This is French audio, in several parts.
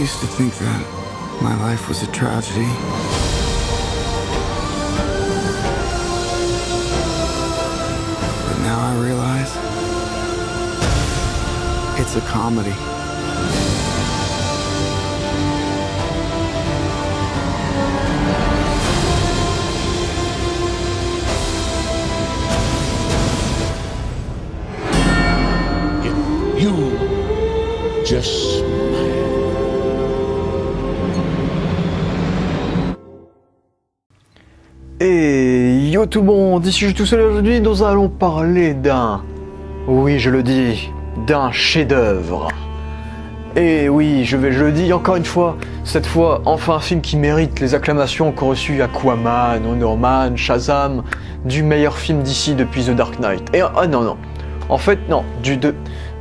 used to think that my life was a tragedy. But now I realize it's a comedy. You just smile. Et yo tout le monde, ici je suis tout seul aujourd'hui, nous allons parler oui je le dis, d'un chef-d'œuvre. Et oui, je le dis encore une fois, cette fois, enfin un film qui mérite les acclamations qu'ont reçues Aquaman, Wonder Man, Shazam, du meilleur film d'ici depuis The Dark Knight. Et non, en fait non,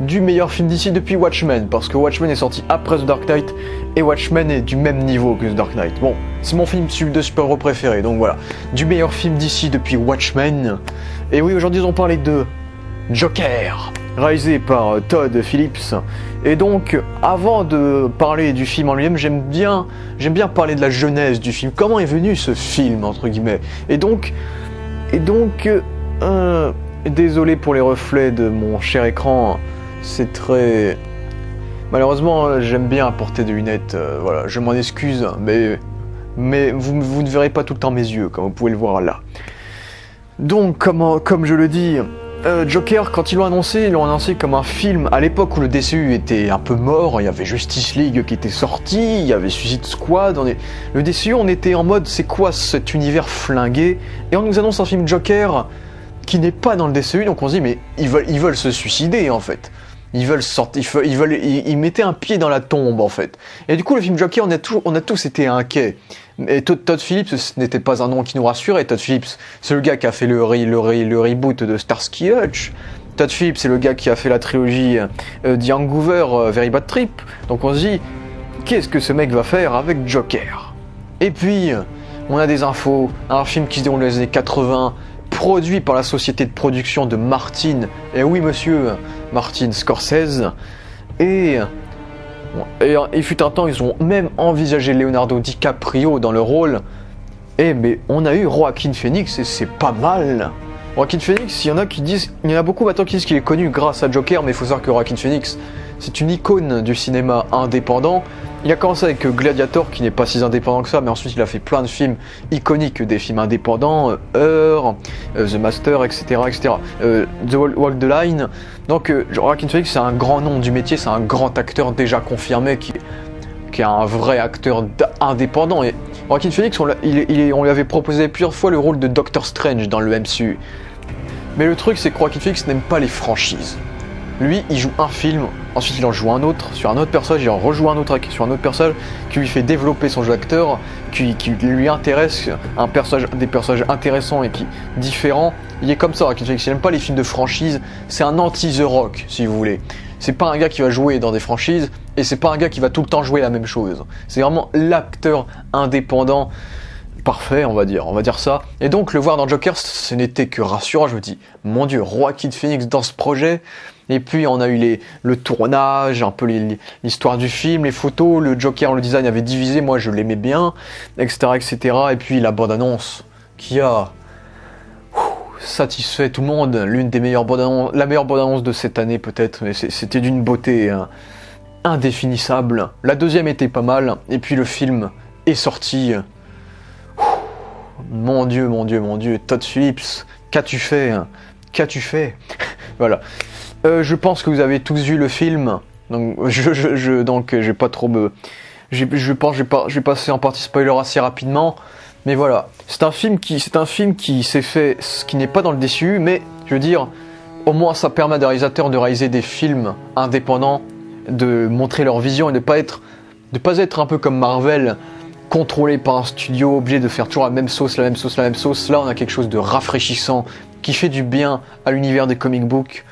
du meilleur film d'ici depuis Watchmen, parce que Watchmen est sorti après The Dark Knight, et Watchmen est du même niveau que The Dark Knight. Bon, c'est mon film de super-héros préféré, donc voilà. Du meilleur film d'ici depuis Watchmen. Et oui, aujourd'hui on parlait de Joker, réalisé par Todd Phillips. Et donc, avant de parler du film en lui-même, j'aime bien parler de la genèse du film. Comment est venu ce film, entre guillemets. Et donc, désolé pour les reflets de mon cher écran, c'est très... Malheureusement, j'aime bien apporter des lunettes, voilà, je m'en excuse, mais vous ne verrez pas tout le temps mes yeux, comme vous pouvez le voir là. Donc, comme je le dis, Joker, quand ils l'ont annoncé comme un film, à l'époque où le DCU était un peu mort, il y avait Justice League qui était sorti, il y avait Suicide Squad, le DCU, on était en mode, c'est quoi cet univers flingué? Et on nous annonce un film Joker qui n'est pas dans le DCU, donc on se dit, mais ils veulent se suicider, en fait. Ils veulent sortir, ils mettaient un pied dans la tombe, en fait. Et du coup, le film Joker, on a tous été inquiets. Et Todd Phillips, ce n'était pas un nom qui nous rassurait. Todd Phillips, c'est le gars qui a fait le reboot de Starsky Hutch. Todd Phillips, c'est le gars qui a fait la trilogie The Hangover, Very Bad Trip. Donc on se dit, qu'est-ce que ce mec va faire avec Joker? Et puis, on a des infos, un film qui se déroule dans les années 80, produit par la société de production de Martin, et oui monsieur, Martin Scorsese, et il fut un temps, ils ont même envisagé Leonardo DiCaprio dans le rôle, mais on a eu Joaquin Phoenix, et c'est pas mal. Joaquin Phoenix, il y en a beaucoup maintenant qui disent qu'il est connu grâce à Joker, mais il faut savoir que Joaquin Phoenix, c'est une icône du cinéma indépendant. Il a commencé avec Gladiator, qui n'est pas si indépendant que ça, mais ensuite il a fait plein de films iconiques, des films indépendants, Her, The Master, etc. The Walk the Line. Donc Joaquin Phoenix, c'est un grand nom du métier, c'est un grand acteur déjà confirmé, qui est un vrai acteur indépendant. Et Joaquin Phoenix, on lui avait proposé plusieurs fois le rôle de Doctor Strange dans le MCU. Mais le truc, c'est que Joaquin Phoenix n'aime pas les franchises. Lui, il joue un film, ensuite il en joue un autre, sur un autre personnage, il en rejoue un autre sur un autre personnage, qui lui fait développer son jeu d'acteur, qui lui intéresse, des personnages intéressants et différents. Il est comme ça, Joaquin Phoenix, il n'aime pas les films de franchise, c'est un anti-The Rock, si vous voulez. C'est pas un gars qui va jouer dans des franchises, et c'est pas un gars qui va tout le temps jouer la même chose. C'est vraiment l'acteur indépendant parfait, on va dire ça. Et donc le voir dans Joker, ce n'était que rassurant. Je me dis, mon Dieu, Joaquin Phoenix dans ce projet. Et puis on a eu le tournage, un peu l'histoire du film, les photos, le Joker, le design avait divisé, moi je l'aimais bien, etc. Et puis la bande-annonce qui a satisfait tout le monde, l'une des meilleures bandes-annonces, la meilleure bande-annonce de cette année peut-être, mais c'était d'une beauté indéfinissable. La deuxième était pas mal, et puis le film est sorti. Mon Dieu, Todd Phillips, qu'as-tu fait? Voilà. Je pense que vous avez tous vu le film, donc donc je vais pas trop je vais passer en partie spoiler assez rapidement, mais voilà. C'est un film qui s'est fait, ce qui n'est pas dans le DCU, mais je veux dire, au moins ça permet à des réalisateurs de réaliser des films indépendants, de montrer leur vision et de pas être un peu comme Marvel, contrôlé par un studio, obligé de faire toujours la même sauce. Là, on a quelque chose de rafraîchissant, qui fait du bien à l'univers des comic books.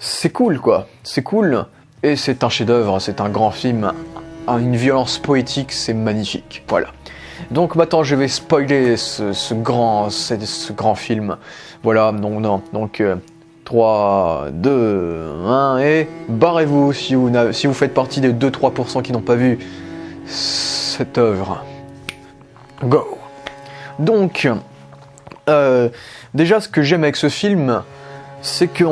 C'est cool, quoi. C'est cool. Et c'est un chef-d'œuvre, c'est un grand film, une violence poétique, c'est magnifique. Voilà. Donc maintenant, je vais spoiler ce grand film. Voilà, donc 3, 2, 1, et barrez-vous si vous faites partie des 2-3% qui n'ont pas vu cette œuvre. Go. Donc, déjà, ce que j'aime avec ce film, c'est que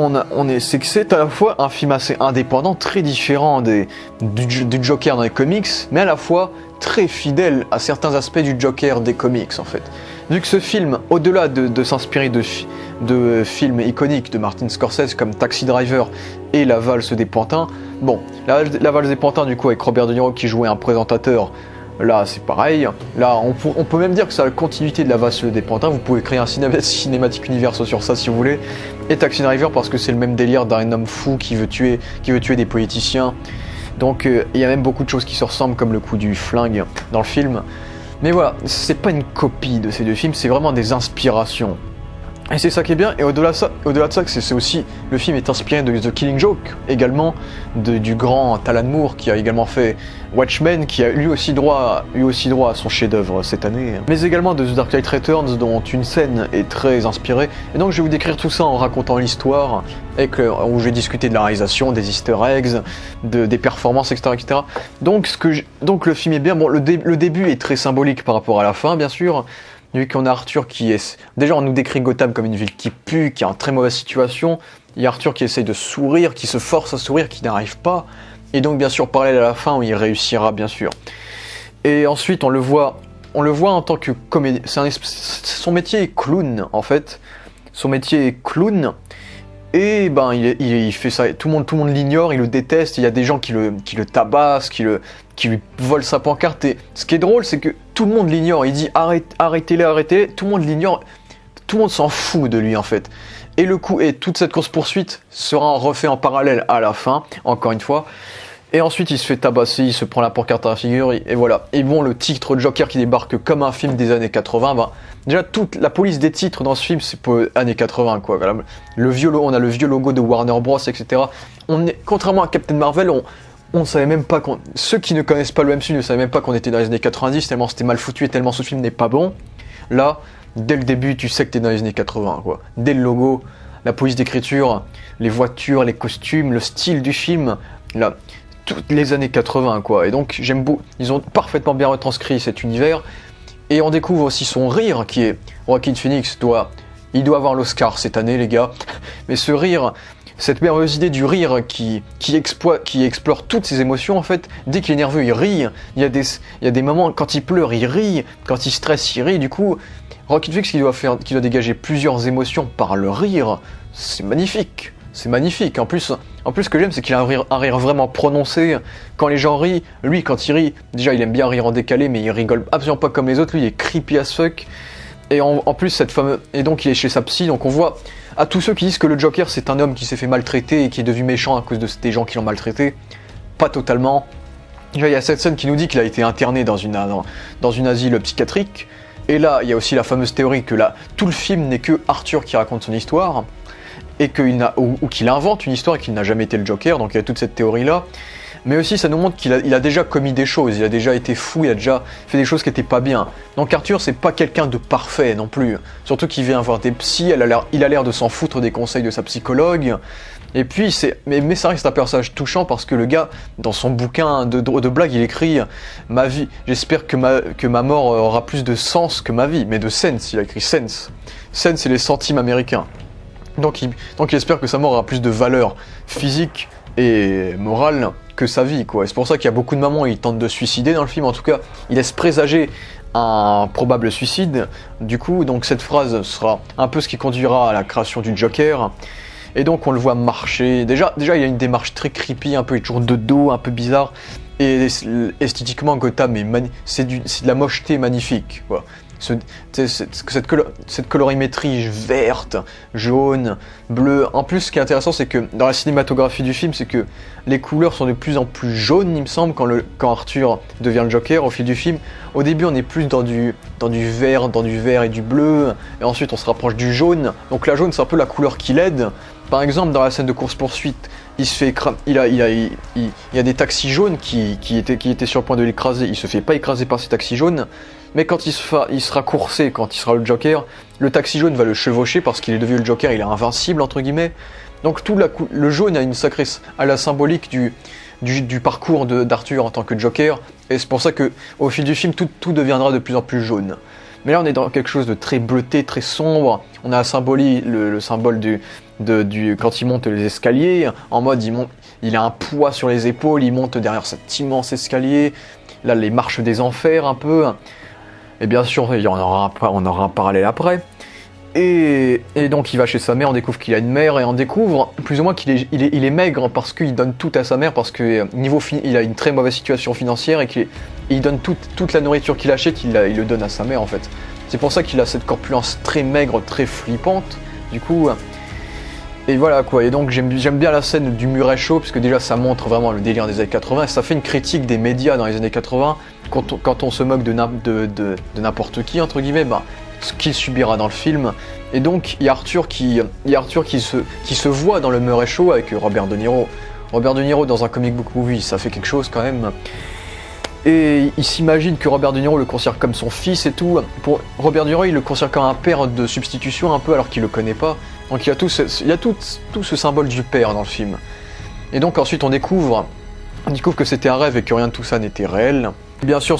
c'est à la fois un film assez indépendant, très différent du Joker dans les comics, mais à la fois très fidèle à certains aspects du Joker des comics, en fait. Vu que ce film, au-delà de s'inspirer de films iconiques de Martin Scorsese comme Taxi Driver et La Valse des Pantins, bon, la Valse des Pantins, du coup, avec Robert De Niro qui jouait un présentateur, là, c'est pareil. Là, on peut même dire que c'est la continuité de La Valse des Pantins. Vous pouvez créer un cinématique univers sur ça si vous voulez. Et Taxi Driver parce que c'est le même délire d'un homme fou qui veut tuer des politiciens. Donc, il y a même beaucoup de choses qui se ressemblent, comme le coup du flingue dans le film. Mais voilà, c'est pas une copie de ces deux films, c'est vraiment des inspirations. Et c'est ça qui est bien, et au-delà de ça, c'est aussi, le film est inspiré de The Killing Joke, également, du grand Alan Moore, qui a également fait Watchmen, qui a eu aussi droit à son chef-d'œuvre cette année, mais également de The Dark Knight Returns, dont une scène est très inspirée. Et donc je vais vous décrire tout ça en racontant l'histoire, où je vais discuter de la réalisation, des easter eggs, des performances, etc. etc. Donc le film est bien, bon, le début est très symbolique par rapport à la fin, bien sûr. Vu qu'on a Arthur qui est... Déjà, on nous décrit Gotham comme une ville qui pue, qui est en très mauvaise situation. Il y a Arthur qui essaye de sourire, qui se force à sourire, qui n'arrive pas. Et donc, bien sûr, parallèle à la fin, où il réussira, bien sûr. Et ensuite, on le voit en tant que comédien. Son métier est clown, en fait. Son métier est clown. Et ben, il fait ça. Tout le monde l'ignore, il le déteste. Il y a des gens qui le tabassent, qui lui volent sa pancarte. Et ce qui est drôle, c'est que tout le monde l'ignore. Il dit arrêtez-les. Tout le monde l'ignore. Tout le monde s'en fout de lui, en fait. Et toute cette course-poursuite sera refait en parallèle à la fin, encore une fois. Et ensuite, il se fait tabasser, il se prend la pancarte à la figure, et voilà. Et bon, le titre Joker qui débarque comme un film des années 80, ben, déjà, toute la police des titres dans ce film, c'est pour années 80, quoi. On a le vieux logo de Warner Bros, etc. Contrairement à Captain Marvel, on savait même pas ceux qui ne connaissent pas le MCU ne savaient même pas qu'on était dans les années 90, tellement c'était mal foutu et tellement ce film n'est pas bon. Là, dès le début, tu sais que t'es dans les années 80, quoi. Dès le logo, la police d'écriture, les voitures, les costumes, le style du film, là, toutes les années 80, quoi. Et donc, j'aime beaucoup. Ils ont parfaitement bien retranscrit cet univers. Et on découvre aussi son rire, qui est... Joaquin Phoenix doit avoir l'Oscar cette année, les gars. Mais ce rire, cette merveilleuse idée du rire qui explore toutes ses émotions, en fait. Dès qu'il est nerveux, il rit. Il y a des moments, quand il pleure, il rit. Quand il stresse, il rit. Du coup, Joaquin Phoenix qui doit dégager plusieurs émotions par le rire, c'est magnifique. C'est magnifique. En plus, ce que j'aime, c'est qu'il a un rire vraiment prononcé. Quand les gens rient, lui, quand il rit, déjà, il aime bien rire en décalé, mais il rigole absolument pas comme les autres. Lui, il est creepy as fuck. Et en plus, et donc, il est chez sa psy. Donc, on voit à tous ceux qui disent que le Joker, c'est un homme qui s'est fait maltraiter et qui est devenu méchant à cause des gens qui l'ont maltraité. Pas totalement. Déjà, il y a cette scène qui nous dit qu'il a été interné dans une asile psychiatrique. Et là, il y a aussi la fameuse théorie que tout le film n'est que Arthur qui raconte son histoire. Et qu'il invente une histoire et qu'il n'a jamais été le Joker, donc il y a toute cette théorie-là. Mais aussi, ça nous montre qu'il a déjà commis des choses, il a déjà été fou, il a déjà fait des choses qui n'étaient pas bien. Donc Arthur, c'est pas quelqu'un de parfait non plus. Surtout qu'il vient voir des psys, il a l'air de s'en foutre des conseils de sa psychologue. Et puis, mais ça reste un personnage touchant parce que le gars, dans son bouquin de blagues, il écrit « Ma vie, j'espère que ma mort aura plus de sens que ma vie », mais de sense, il a écrit « sense ». Sense, c'est les centimes américains. Donc il espère que sa mort aura plus de valeur physique et morale que sa vie, quoi. Et c'est pour ça qu'il y a beaucoup de moments où il tente de se suicider dans le film. En tout cas, il laisse présager un probable suicide. Du coup, donc cette phrase sera un peu ce qui conduira à la création du Joker. Et donc on le voit marcher. Déjà il y a une démarche très creepy, un peu, il est toujours de dos, un peu bizarre. Et esthétiquement, Gotham c'est de la mocheté magnifique, quoi. Cette colorimétrie verte, jaune, bleue. En plus, ce qui est intéressant, c'est que dans la cinématographie du film, c'est que les couleurs sont de plus en plus jaunes, il me semble, quand Arthur devient le Joker au fil du film. Au début, on est plus dans du vert et du bleu, et ensuite on se rapproche du jaune. Donc la jaune, c'est un peu la couleur qui l'aide. Par exemple, dans la scène de course-poursuite, il y a des taxis jaunes qui étaient sur le point de l'écraser. Il se fait pas écraser par ces taxis jaunes. Mais quand il sera coursé, quand il sera le Joker, le taxi jaune va le chevaucher parce qu'il est devenu le Joker, il est invincible entre guillemets. Donc le jaune a une sacrée, à la symbolique du parcours d'Arthur en tant que Joker, et c'est pour ça que au fil du film, tout deviendra de plus en plus jaune. Mais là, on est dans quelque chose de très bleuté, très sombre. On a la symbole, le symbole quand il monte les escaliers, en mode il a un poids sur les épaules, il monte derrière cet immense escalier. Là, les marches des enfers un peu. Et bien sûr, on aura un parallèle après. Et donc il va chez sa mère, on découvre qu'il a une mère, et on découvre plus ou moins qu'il est maigre parce qu'il donne tout à sa mère, parce que il a une très mauvaise situation financière, et qu'il donne toute la nourriture qu'il achète, il le donne à sa mère en fait. C'est pour ça qu'il a cette corpulence très maigre, très flippante, du coup. Et voilà quoi, et donc j'aime bien la scène du muret chaud, parce que déjà ça montre vraiment le délire des années 80, et ça fait une critique des médias dans les années 80, quand on se moque de n'importe qui, entre guillemets, ce qu'il subira dans le film. Et donc il y a Arthur qui se voit dans le muret chaud avec Robert De Niro. Robert De Niro dans un comic book movie, ça fait quelque chose quand même. Et il s'imagine que Robert De Niro le considère comme son fils et tout. Pour Robert De Niro, il le considère comme un père de substitution un peu, alors qu'il le connaît pas. Donc il y a tout ce symbole du père dans le film. Et donc ensuite on découvre que c'était un rêve et que rien de tout ça n'était réel. Bien sûr,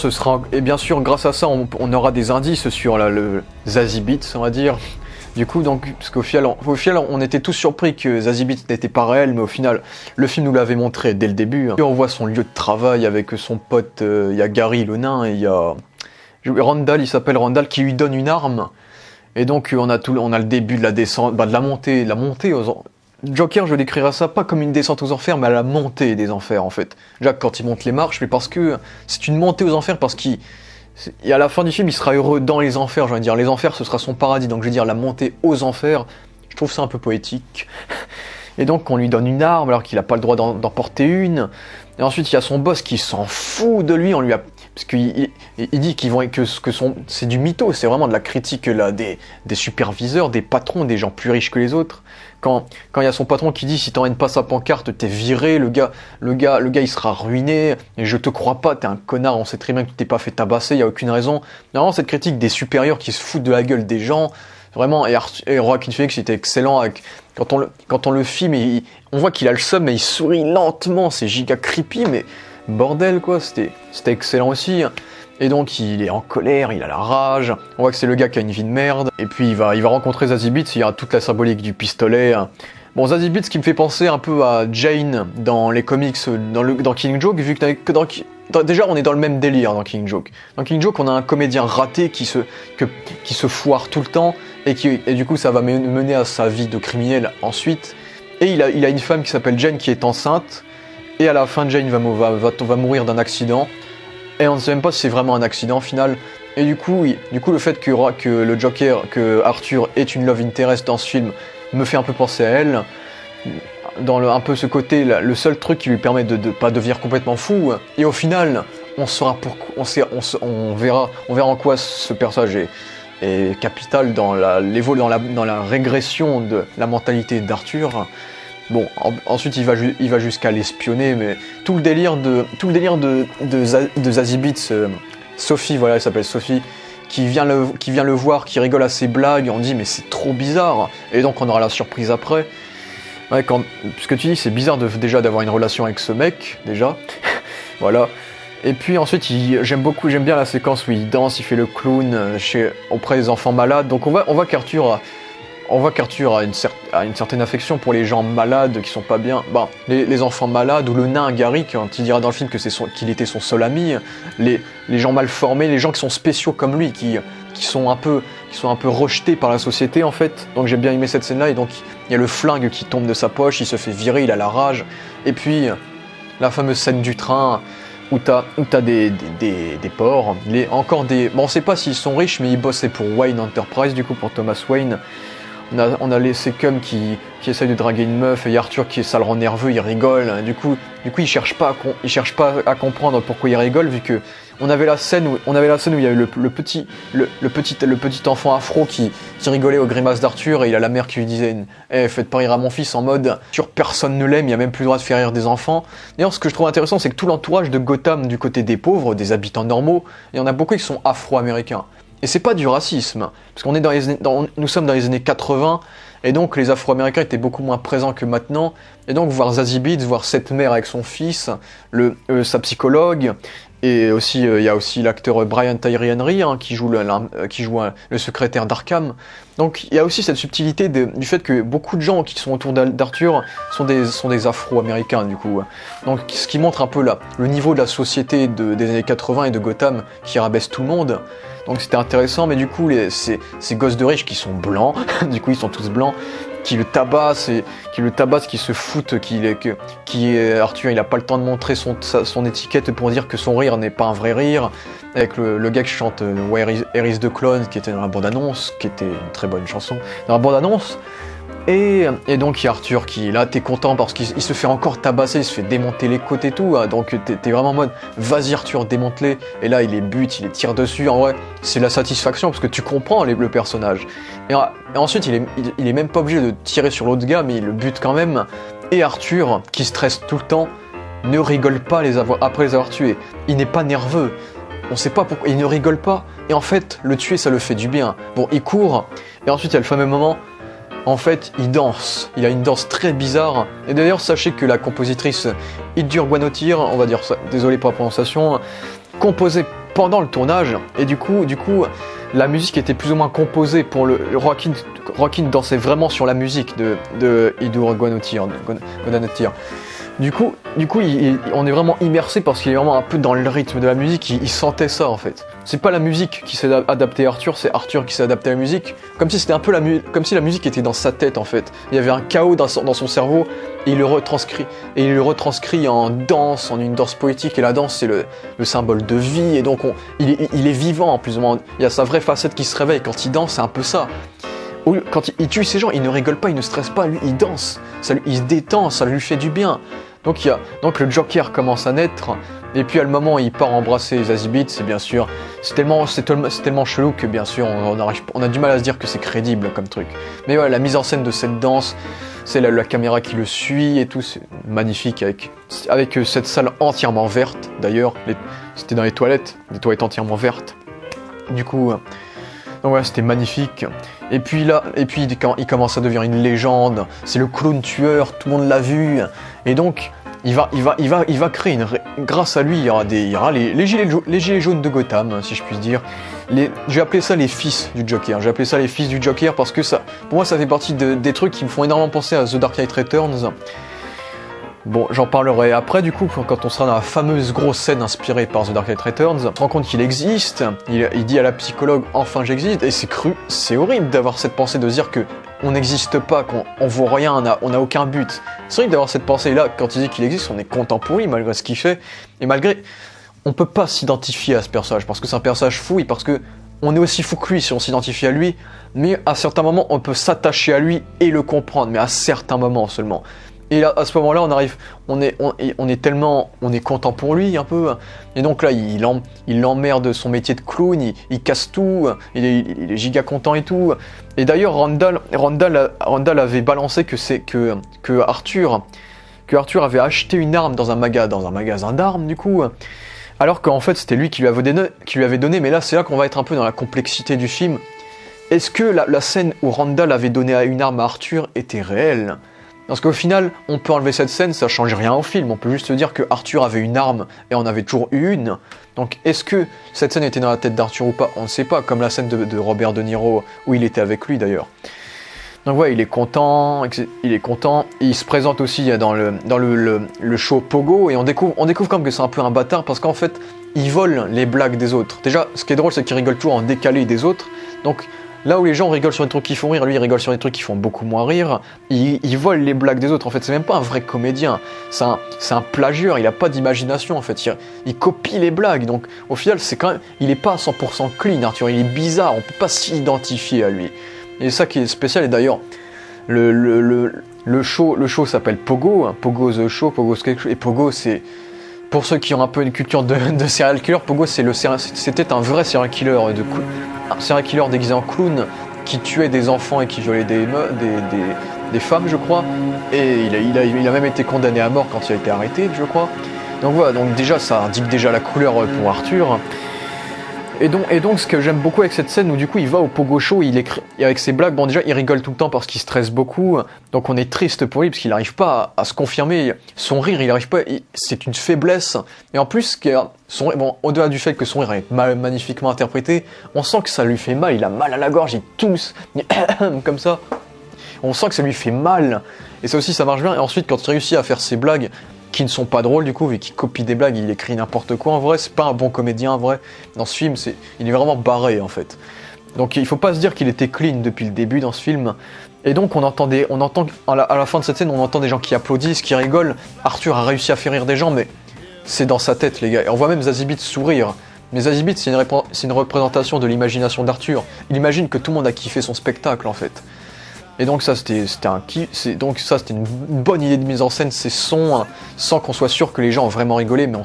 grâce à ça, on aura des indices sur le Zazie Beetz, on va dire. Du coup, parce qu'au final, on était tous surpris que Zazie Beetz n'était pas réel, mais au final, le film nous l'avait montré dès le début. Et on voit son lieu de travail avec son pote, il y a Gary le nain, et il y a Randall, il s'appelle Randall, qui lui donne une arme. Et donc, on a le début de la descente, de la montée aux Joker, je décrirais ça pas comme une descente aux enfers, mais à la montée des enfers en fait. Déjà quand il monte les marches, mais parce que c'est une montée aux enfers, parce qu'à la fin du film, il sera heureux dans les enfers, je vais dire. Les enfers, ce sera son paradis, donc je vais dire la montée aux enfers. Je trouve ça un peu poétique. Et donc on lui donne une arme alors qu'il n'a pas le droit d'en porter une. Et ensuite il y a son boss qui s'en fout de lui, parce qu'il dit c'est du mytho, c'est vraiment de la critique là, des superviseurs, des patrons, des gens plus riches que les autres. Quand il y a son patron qui dit si t'emmènes pas sa pancarte, t'es viré, le gars il sera ruiné, et je te crois pas, t'es un connard, on sait très bien que tu t'es pas fait tabasser, y a aucune raison. Vraiment cette critique des supérieurs qui se foutent de la gueule des gens, vraiment, et Joaquin Phoenix était excellent quand on le filme, on voit qu'il a le seum, mais il sourit lentement, c'est giga creepy, mais bordel quoi, c'était excellent aussi. Et donc il est en colère, il a la rage, on voit que c'est le gars qui a une vie de merde, et puis il va rencontrer Zazie Beetz, il y a toute la symbolique du pistolet. Bon, Zazie Beetz qui me fait penser un peu à Jane dans les comics, dans Killing Joke, vu que déjà on est dans le même délire dans Killing Joke. Dans Killing Joke, on a un comédien raté qui se foire tout le temps, et du coup ça va mener à sa vie de criminel ensuite. Et il a une femme qui s'appelle Jane qui est enceinte, et à la fin Jane va mourir d'un accident. Et on ne sait même pas si c'est vraiment un accident final. Et du coup, le fait que le Joker, que Arthur est une love interest dans ce film, me fait un peu penser à elle. Dans un peu ce côté, le seul truc qui lui permet de pas devenir complètement fou. Et au final, on verra en quoi ce personnage est capital dans la régression de la mentalité d'Arthur. Bon, ensuite il va jusqu'à l'espionner, mais tout le délire de Zazie Beetz, Sophie, voilà, elle s'appelle Sophie, qui vient le voir, qui rigole à ses blagues, on dit mais c'est trop bizarre, et donc on aura la surprise après. Ouais, ce que tu dis, c'est bizarre déjà d'avoir une relation avec ce mec, déjà, voilà. Et puis ensuite, j'aime bien la séquence où il danse, il fait le clown auprès des enfants malades, donc on voit qu'Arthur a une certaine affection pour les gens malades qui sont pas bien. Les enfants malades, ou le nain Gary, quand il dira dans le film qu'il était son seul ami, les gens mal formés, les gens qui sont spéciaux comme lui, qui sont un peu rejetés par la société en fait. Donc j'ai bien aimé cette scène-là, et donc il y a le flingue qui tombe de sa poche, il se fait virer, il a la rage. Et puis la fameuse scène du train où t'as des porcs, on sait pas s'ils sont riches, mais ils bossaient pour Wayne Enterprise, du coup pour Thomas Wayne. On a les Secum qui essayent de draguer une meuf, et Arthur ça le rend nerveux, il rigole. Du coup il cherche pas à comprendre pourquoi il rigole, vu que on avait la scène où il y a eu le petit enfant afro qui rigolait aux grimaces d'Arthur, et il a la mère qui lui disait faites pas rire à mon fils, en mode personne ne l'aime, il y a même plus le droit de faire rire des enfants. D'ailleurs, ce que je trouve intéressant, c'est que tout l'entourage de Gotham, du côté des pauvres, des habitants normaux, il y en a beaucoup qui sont afro-américains. Et c'est pas du racisme, parce qu'on est nous sommes dans les années 80, et donc les Afro-Américains étaient beaucoup moins présents que maintenant, et donc voir Zazie Beetz, voir cette mère avec son fils, sa psychologue, et aussi il y a aussi l'acteur Brian Tyree Henry qui joue le secrétaire d'Arkham. Donc il y a aussi cette subtilité du fait que beaucoup de gens qui sont autour d'Arthur sont des Afro-Américains du coup. Donc ce qui montre un peu le niveau de la société des années 80 et de Gotham qui rabaisse tout le monde. Donc c'était intéressant, mais du coup ces gosses de riches qui sont blancs, du coup ils sont tous blancs, qui le tabassent, qui se foutent, Arthur il a pas le temps de montrer son étiquette pour dire que son rire n'est pas un vrai rire, avec le gars qui chante Where is the Clone, qui était dans la bande-annonce, qui était une très bonne chanson, dans la bande-annonce. Et donc il y a Arthur qui, là t'es content parce qu'il se fait encore tabasser, il se fait démonter les côtes et tout, donc t'es vraiment en mode vas-y Arthur démonte-les, et là il les bute, il les tire dessus, en vrai c'est la satisfaction parce que tu comprends le personnage. Et ensuite il est même pas obligé de tirer sur l'autre gars, mais il le bute quand même, et Arthur qui stresse tout le temps ne rigole pas après les avoir tués, il n'est pas nerveux, on sait pas pourquoi, il ne rigole pas, et en fait le tuer ça le fait du bien. Bon il court, et ensuite il y a le fameux moment. En fait, il danse. Il a une danse très bizarre. Et d'ailleurs, sachez que la compositrice Hildur Guðnadóttir, on va dire ça, désolé pour la prononciation, composait pendant le tournage. Et du coup, la musique était plus ou moins composée pour le Joaquin dansait vraiment sur la musique de Hildur Guðnadóttir. Du coup, on est vraiment immersé parce qu'il est vraiment un peu dans le rythme de la musique. Il sentait ça en fait. C'est pas la musique qui s'est adaptée à Arthur, c'est Arthur qui s'est adapté à la musique. Comme si c'était un peu comme si la musique était dans sa tête en fait. Il y avait un chaos dans son cerveau et il le retranscrit. Et il le retranscrit en danse, en une danse poétique. Et la danse c'est le symbole de vie. Et donc il est vivant plus ou moins. Il y a sa vraie facette qui se réveille quand il danse, c'est un peu ça. Quand il tue ces gens, il ne rigole pas, il ne stresse pas, lui il danse, il se détend, ça lui fait du bien. Donc le Joker commence à naître, et puis à le moment où il part embrasser Zazie Beetz, c'est bien sûr, c'est tellement chelou que bien sûr on a du mal à se dire que c'est crédible comme truc. Mais voilà, la mise en scène de cette danse, c'est la caméra qui le suit et tout, c'est magnifique avec cette salle entièrement verte. D'ailleurs, c'était dans les toilettes entièrement vertes. Du coup, donc voilà, c'était magnifique. Et puis quand il commence à devenir une légende, c'est le clown tueur, tout le monde l'a vu. Et donc, il va créer grâce à lui, il y aura les gilets jaunes de Gotham, si je puis dire. J'ai appelé ça les fils du Joker. J'ai appelé ça les fils du Joker parce que pour moi, ça fait partie des trucs qui me font énormément penser à The Dark Knight Returns. Bon, j'en parlerai après du coup, quand on sera dans la fameuse grosse scène inspirée par The Dark Knight Returns. On se rend compte qu'il existe, il dit à la psychologue « Enfin j'existe », et c'est horrible d'avoir cette pensée de se dire qu'on n'existe pas, qu'on vaut rien, on n'a aucun but. C'est horrible d'avoir cette pensée-là, quand il dit qu'il existe, on est content pour lui malgré ce qu'il fait, et malgré... On peut pas s'identifier à ce personnage, parce que c'est un personnage fou, et parce que on est aussi fou que lui si on s'identifie à lui, mais à certains moments on peut s'attacher à lui et le comprendre, mais à certains moments seulement. Et là, à ce moment-là, on est content pour lui un peu. Et donc là, il l'emmerde de son métier de clown, il casse tout, il est giga content et tout. Et d'ailleurs, Randall avait balancé que Arthur avait acheté une arme dans un magasin d'armes du coup. Alors qu'en fait, c'était lui qui lui avait donné. Mais là, c'est là qu'on va être un peu dans la complexité du film. Est-ce que la scène où Randall avait donné une arme à Arthur était réelle ? Parce qu'au final, on peut enlever cette scène, ça change rien au film. On peut juste se dire que Arthur avait une arme et on avait toujours eu une. Donc est-ce que cette scène était dans la tête d'Arthur ou pas ? On ne sait pas, comme la scène de Robert De Niro où il était avec lui d'ailleurs. Donc ouais, il est content. Il se présente aussi dans le show Pogo et on découvre quand même que c'est un peu un bâtard parce qu'en fait, il vole les blagues des autres. Déjà, ce qui est drôle, c'est qu'il rigole toujours en décalé des autres. Donc là où les gens rigolent sur des trucs qui font rire, lui il rigole sur des trucs qui font beaucoup moins rire. Il vole les blagues des autres. En fait, c'est même pas un vrai comédien. C'est un plagieur. Il a pas d'imagination en fait. Il copie les blagues. Donc au final, c'est quand même, il est pas à 100% clean. Arthur, il est bizarre. On peut pas s'identifier à lui. Et ça qui est spécial. Et d'ailleurs, le show s'appelle Pogo. Hein. Pogo the Show. Pogo quelque chose. Et Pogo, c'est pour ceux qui ont un peu une culture de serial killer, Pogo c'était un vrai serial killer un serial killer déguisé en clown qui tuait des enfants et qui violait des femmes, je crois. Et il a même été condamné à mort quand il a été arrêté, je crois. Donc voilà, donc déjà ça indique déjà la couleur pour Arthur. Et donc, ce que j'aime beaucoup avec cette scène où du coup il va au pogo show, il écrit, et avec ses blagues, bon déjà il rigole tout le temps parce qu'il stresse beaucoup, donc on est triste pour lui parce qu'il n'arrive pas à se confirmer, son rire il n'arrive pas, c'est une faiblesse, et en plus bon, au-delà du fait que son rire est magnifiquement interprété, on sent que ça lui fait mal, il a mal à la gorge, il tousse, comme ça, on sent que ça lui fait mal, et ça aussi ça marche bien, et ensuite quand il réussit à faire ses blagues, qui ne sont pas drôles du coup, vu qu'il copie des blagues, il écrit n'importe quoi en vrai, c'est pas un bon comédien en vrai, dans ce film, il est vraiment barré en fait. Donc il faut pas se dire qu'il était clean depuis le début dans ce film, et donc on entend à la fin de cette scène, on entend des gens qui applaudissent, qui rigolent, Arthur a réussi à faire rire des gens, mais c'est dans sa tête les gars, et on voit même Zazie Beetz sourire, mais Zazie Beetz c'est une représentation de l'imagination d'Arthur, il imagine que tout le monde a kiffé son spectacle en fait. Et donc ça c'était une bonne idée de mise en scène, ces sons, sans qu'on soit sûr que les gens ont vraiment rigolé, mais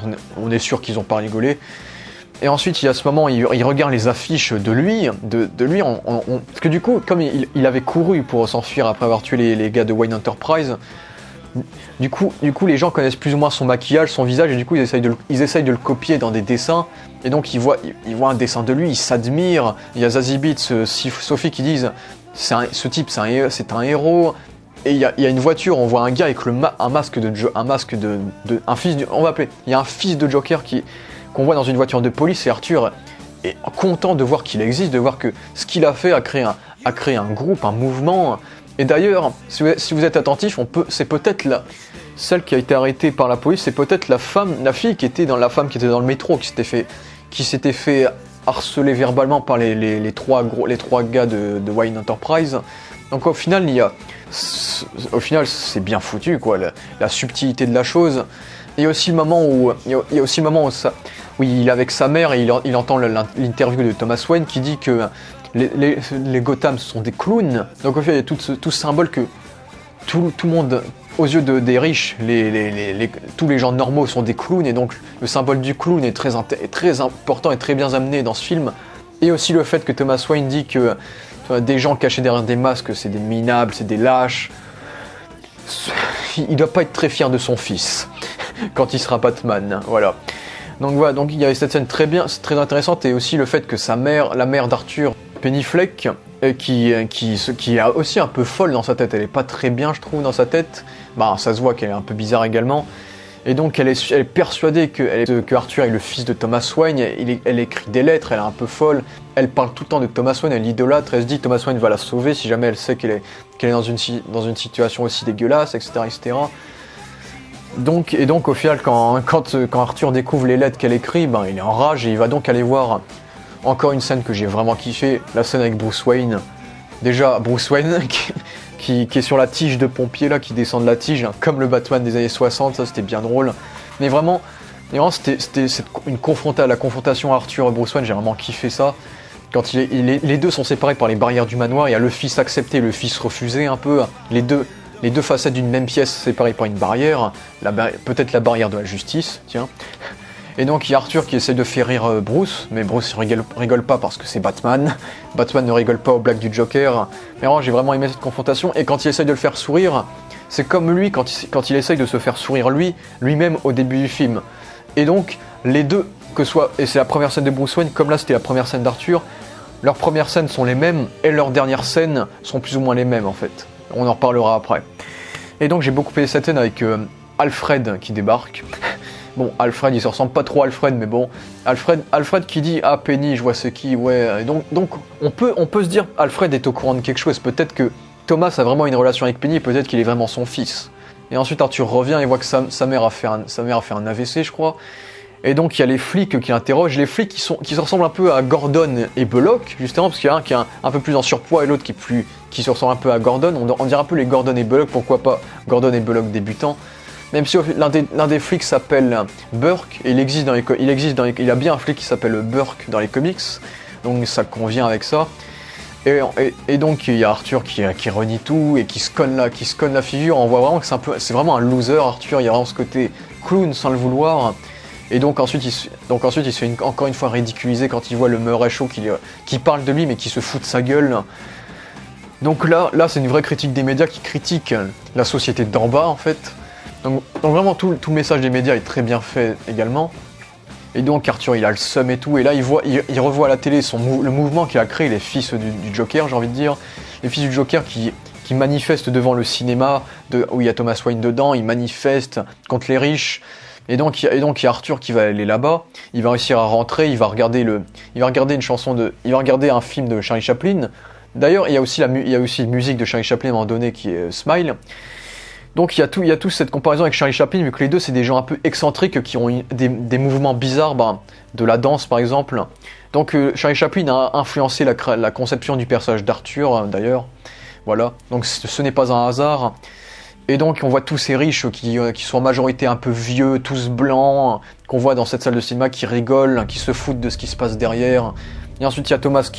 on est sûr qu'ils n'ont pas rigolé. Et ensuite il y a ce moment, il regarde les affiches de lui, parce que du coup, comme il avait couru pour s'enfuir après avoir tué les gars de Wayne Enterprise, du coup les gens connaissent plus ou moins son maquillage, son visage, et du coup ils essayent de le copier dans des dessins, et donc ils voient un dessin de lui, ils s'admirent, il y a Zazie Beetz, Sophie qui disent ce type c'est un héros, et il y a une voiture, on voit un gars avec il y a un fils de Joker qu'on voit dans une voiture de police, et Arthur est content de voir qu'il existe, de voir que ce qu'il a fait a créé un groupe, un mouvement. Et d'ailleurs, si vous êtes attentif, c'est peut-être celle qui a été arrêtée par la police, c'est peut-être la femme qui était dans le métro, qui s'était fait harceler verbalement par les trois gars de Wayne Enterprise. Donc au final, c'est bien foutu quoi, la subtilité de la chose. Et il y a aussi le moment où il est avec sa mère et il entend l'interview de Thomas Wayne qui dit que les Gotham sont des clowns. Donc au final, il y a tout ce symbole que tout le monde, aux yeux des riches, tous les gens normaux sont des clowns, et donc le symbole du clown est très important et très bien amené dans ce film. Et aussi le fait que Thomas Wayne dit que des gens cachés derrière des masques, c'est des minables, c'est des lâches. Il doit pas être très fier de son fils quand il sera Batman, voilà. Donc voilà, donc il y avait cette scène très intéressante, et aussi le fait que la mère d'Arthur, Penny Fleck, qui est aussi un peu folle dans sa tête, elle est pas très bien je trouve dans sa tête, bah ça se voit qu'elle est un peu bizarre également, et donc elle est persuadée que Arthur est le fils de Thomas Wayne, elle écrit des lettres, elle est un peu folle, elle parle tout le temps de Thomas Wayne, elle l'idolâtre, elle se dit Thomas Wayne va la sauver si jamais elle sait qu'elle est dans une situation aussi dégueulasse, etc. Donc au final, quand Arthur découvre les lettres qu'elle écrit, ben, il est en rage et il va donc aller voir encore une scène que j'ai vraiment kiffé, la scène avec Bruce Wayne. Déjà, Bruce Wayne qui est sur la tige de pompier là, qui descend de la tige, hein, comme le Batman des années 60, ça c'était bien drôle. Mais vraiment c'était la confrontation Arthur et Bruce Wayne, j'ai vraiment kiffé ça. Quand les deux sont séparés par les barrières du manoir, il y a le fils accepté, le fils refusé un peu, les deux facettes d'une même pièce séparées par une barrière, peut-être la barrière de la justice, tiens. Et donc il y a Arthur qui essaie de faire rire Bruce, mais Bruce rigole pas parce que c'est Batman. Batman ne rigole pas aux blagues du Joker. Mais j'ai vraiment aimé cette confrontation, et quand il essaie de le faire sourire, c'est comme lui quand il essaye de se faire sourire lui-même au début du film. Et donc les deux, et c'est la première scène de Bruce Wayne, comme là c'était la première scène d'Arthur, leurs premières scènes sont les mêmes, et leurs dernières scènes sont plus ou moins les mêmes en fait. On en reparlera après. Et donc j'ai beaucoup aimé cette scène avec Alfred qui débarque. Bon, Alfred, il se ressemble pas trop à Alfred, mais bon. Alfred qui dit « Ah, Penny, je vois c'est qui, ouais. » Et donc on peut se dire Alfred est au courant de quelque chose. Peut-être que Thomas a vraiment une relation avec Penny, peut-être qu'il est vraiment son fils. Et ensuite Arthur revient et voit que sa mère a fait un AVC, je crois. Et donc il y a les flics qui l'interrogent, les flics qui se ressemblent un peu à Gordon et Bullock, justement, parce qu'il y a un qui est un peu plus en surpoids et l'autre qui se ressemble un peu à Gordon. On dirait un peu les Gordon et Bullock, pourquoi pas Gordon et Bullock débutants. Même si l'un des flics s'appelle Burke, et il y a bien un flic qui s'appelle Burke dans les comics, donc ça convient avec ça. Et donc il y a Arthur qui renie tout et qui se conne la figure. On voit vraiment que c'est vraiment un loser Arthur, il y a vraiment ce côté clown sans le vouloir. Et donc ensuite il se fait encore une fois ridiculiser quand il voit le Murray Show qui parle de lui mais qui se fout de sa gueule. Donc là c'est une vraie critique des médias qui critiquent la société d'en bas en fait. Donc vraiment tout le message des médias est très bien fait également. Et donc Arthur il a le seum et tout, et là il revoit à la télé le mouvement qu'il a créé, les fils du Joker, j'ai envie de dire, les fils du Joker qui manifestent devant le cinéma où il y a Thomas Wayne dedans, ils manifestent contre les riches. Et donc il y a Arthur qui va aller là-bas, il va réussir à rentrer, il va regarder un film de Charlie Chaplin. D'ailleurs, il y a aussi une musique de Charlie Chaplin à un moment donné qui est Smile. Donc il y a toute cette comparaison avec Charlie Chaplin, vu que les deux c'est des gens un peu excentriques qui ont des mouvements bizarres, de la danse par exemple. Donc Charlie Chaplin a influencé la conception du personnage d'Arthur d'ailleurs. Voilà, donc ce n'est pas un hasard. Et donc on voit tous ces riches qui sont en majorité un peu vieux, tous blancs, qu'on voit dans cette salle de cinéma, qui rigolent, qui se foutent de ce qui se passe derrière. Et ensuite il y a Thomas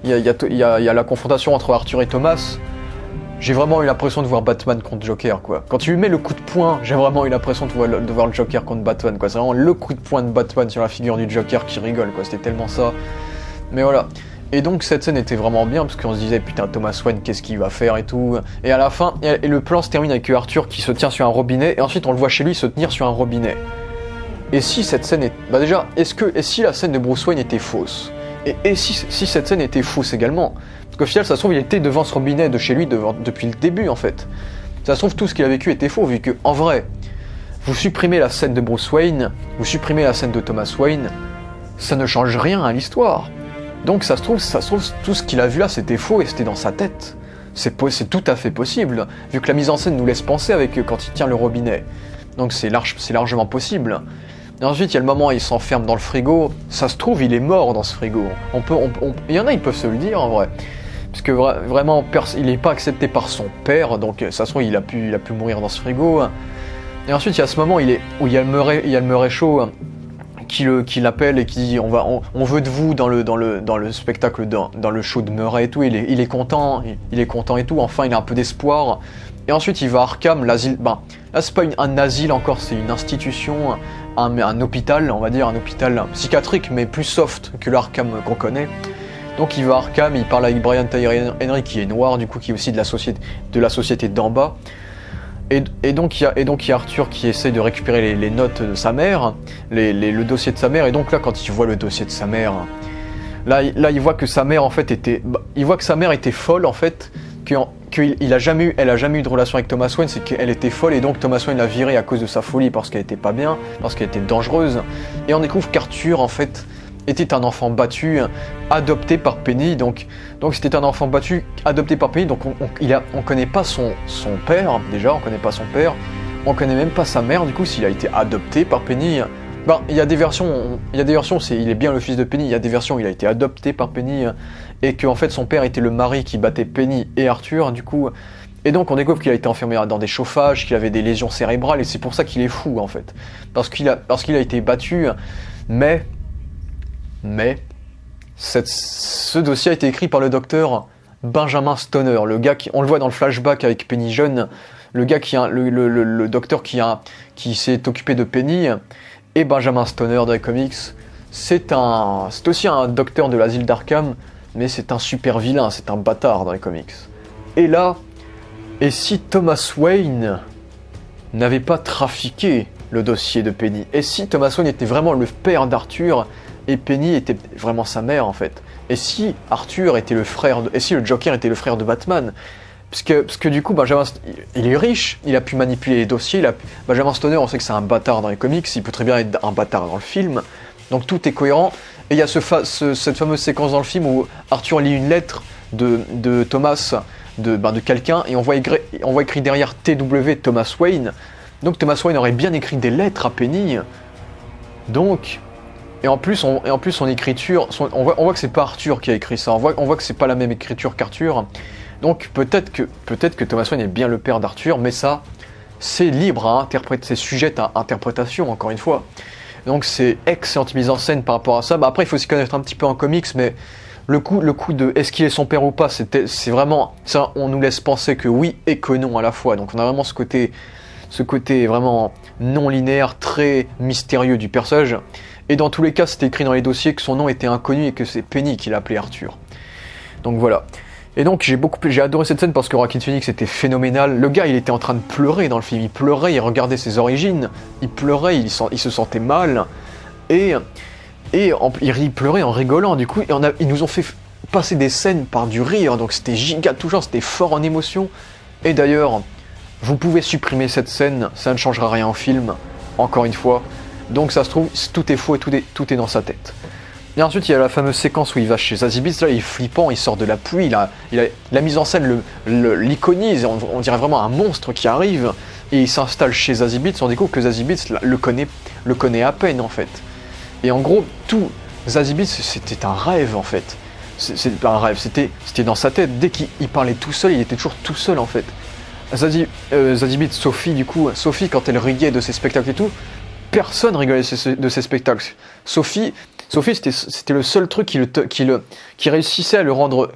il y a la confrontation entre Arthur et Thomas. J'ai vraiment eu l'impression de voir Batman contre Joker, quoi. Quand tu lui mets le coup de poing, j'ai vraiment eu l'impression de voir le Joker contre Batman, quoi. C'est vraiment le coup de poing de Batman sur la figure du Joker qui rigole, quoi. C'était tellement ça. Mais voilà. Et donc cette scène était vraiment bien, parce qu'on se disait, putain, Thomas Wayne, qu'est-ce qu'il va faire et tout. Et à la fin, et le plan se termine avec Arthur qui se tient sur un robinet, et ensuite on le voit chez lui se tenir sur un robinet. Et si cette scène est... Bah déjà, et si la scène de Bruce Wayne était fausse ? Et si cette scène était fausse également ? Parce qu'au final, ça se trouve, il était devant ce robinet de chez lui depuis le début, en fait. Ça se trouve, tout ce qu'il a vécu était faux, vu que, en vrai, vous supprimez la scène de Bruce Wayne, vous supprimez la scène de Thomas Wayne, ça ne change rien à l'histoire. Donc ça se trouve, tout ce qu'il a vu là, c'était faux et c'était dans sa tête. C'est tout à fait possible, vu que la mise en scène nous laisse penser quand il tient le robinet. Donc c'est largement possible. Et ensuite, il y a le moment où il s'enferme dans le frigo. Ça se trouve, il est mort dans ce frigo. Il y en a, ils peuvent se le dire, en vrai. Parce que vraiment, il n'est pas accepté par son père, donc ça se trouve, il a pu mourir dans ce frigo. Et ensuite, il y a ce moment où il y a le Murray Show qui l'appelle et qui dit on veut de vous dans le spectacle, dans le show de Murray et tout. Il est content et tout. Enfin, il a un peu d'espoir. Et ensuite, il va à Arkham, l'asile. Là, c'est pas un asile encore, c'est une institution, un hôpital, on va dire, un hôpital psychiatrique, mais plus soft que l'Arkham qu'on connaît. Donc il va à Arkham, il parle avec Brian Tyree Henry qui est noir, du coup qui est aussi de la société d'en bas. Et donc il y a Arthur qui essaie de récupérer les notes de sa mère, le dossier de sa mère. Et donc là, quand il voit le dossier de sa mère, là il voit que sa mère en fait était folle en fait, elle a jamais eu de relation avec Thomas Wayne, c'est qu'elle était folle et donc Thomas Wayne l'a virée à cause de sa folie parce qu'elle était pas bien, parce qu'elle était dangereuse. Et on découvre qu'Arthur en fait était un enfant battu, adopté par Penny, donc c'était un enfant battu, adopté par Penny, donc on connaît pas son père, déjà, on connaît pas son père, on connaît même pas sa mère, du coup, s'il a été adopté par Penny. Il y a des versions, il est bien le fils de Penny, il y a des versions où il a été adopté par Penny, et que en fait son père était le mari qui battait Penny et Arthur, du coup, et donc on découvre qu'il a été enfermé dans des chauffages, qu'il avait des lésions cérébrales, et c'est pour ça qu'il est fou, en fait, parce qu'il a été battu, mais ce dossier a été écrit par le docteur Benjamin Stoner, le gars on le voit dans le flashback avec Penny jeune, le gars le docteur qui s'est occupé de Penny, et Benjamin Stoner dans les comics, c'est aussi un docteur de l'asile d'Arkham, mais c'est un super vilain, c'est un bâtard dans les comics. Et là, et si Thomas Wayne n'avait pas trafiqué le dossier de Penny, et si Thomas Wayne était vraiment le père d'Arthur, et Penny était vraiment sa mère en fait. Et si Arthur était et si le Joker était le frère de Batman, parce que du coup Benjamin, il est riche, il a pu manipuler les dossiers, Benjamin Stoner, on sait que c'est un bâtard dans les comics, il peut très bien être un bâtard dans le film, donc tout est cohérent. Et il y a cette fameuse séquence dans le film où Arthur lit une lettre de Thomas, de quelqu'un, et on voit écrit derrière TW Thomas Wayne. Donc Thomas Wayne aurait bien écrit des lettres à Penny. Donc Et en plus, son écriture, on voit que c'est pas Arthur qui a écrit ça. On voit que c'est pas la même écriture qu'Arthur. Donc peut-être que Thomas Wayne est bien le père d'Arthur, mais ça, c'est libre à interpréter, c'est sujet à interprétation, encore une fois. Donc c'est excellente mise en scène par rapport à ça. Après, il faut s'y connaître un petit peu en comics, mais le coup de est-ce qu'il est son père ou pas, c'est vraiment ça. On nous laisse penser que oui et que non à la fois. Donc on a vraiment ce côté vraiment non linéaire, très mystérieux du personnage. Et dans tous les cas, c'était écrit dans les dossiers que son nom était inconnu et que c'est Penny qui l'appelait Arthur. Donc voilà. Et donc j'ai adoré cette scène parce que Joaquin Phoenix était phénoménal. Le gars, il était en train de pleurer dans le film. Il pleurait, il regardait ses origines. Il pleurait, il se sentait mal. il pleurait en rigolant, du coup, ils nous ont fait passer des scènes par du rire, donc c'était giga touchant, c'était fort en émotion. Et d'ailleurs, vous pouvez supprimer cette scène, ça ne changera rien au film, encore une fois. Donc ça se trouve, tout est faux et tout est dans sa tête. Et ensuite, il y a la fameuse séquence où il va chez Zazie Beetz, là il est flippant, il sort de la pluie, la mise en scène l'iconise, on dirait vraiment un monstre qui arrive, et il s'installe chez Zazie Beetz, on découvre que Zazie Beetz le connaît à peine en fait. Et en gros, tout Zazie Beetz, c'était un rêve en fait. C'est pas un rêve, c'était dans sa tête. Dès qu'il parlait tout seul, il était toujours tout seul en fait. Zazie Beetz, Sophie, quand elle riait de ses spectacles et tout, personne rigolait de ses spectacles. Sophie, c'était le seul truc qui réussissait à le rendre,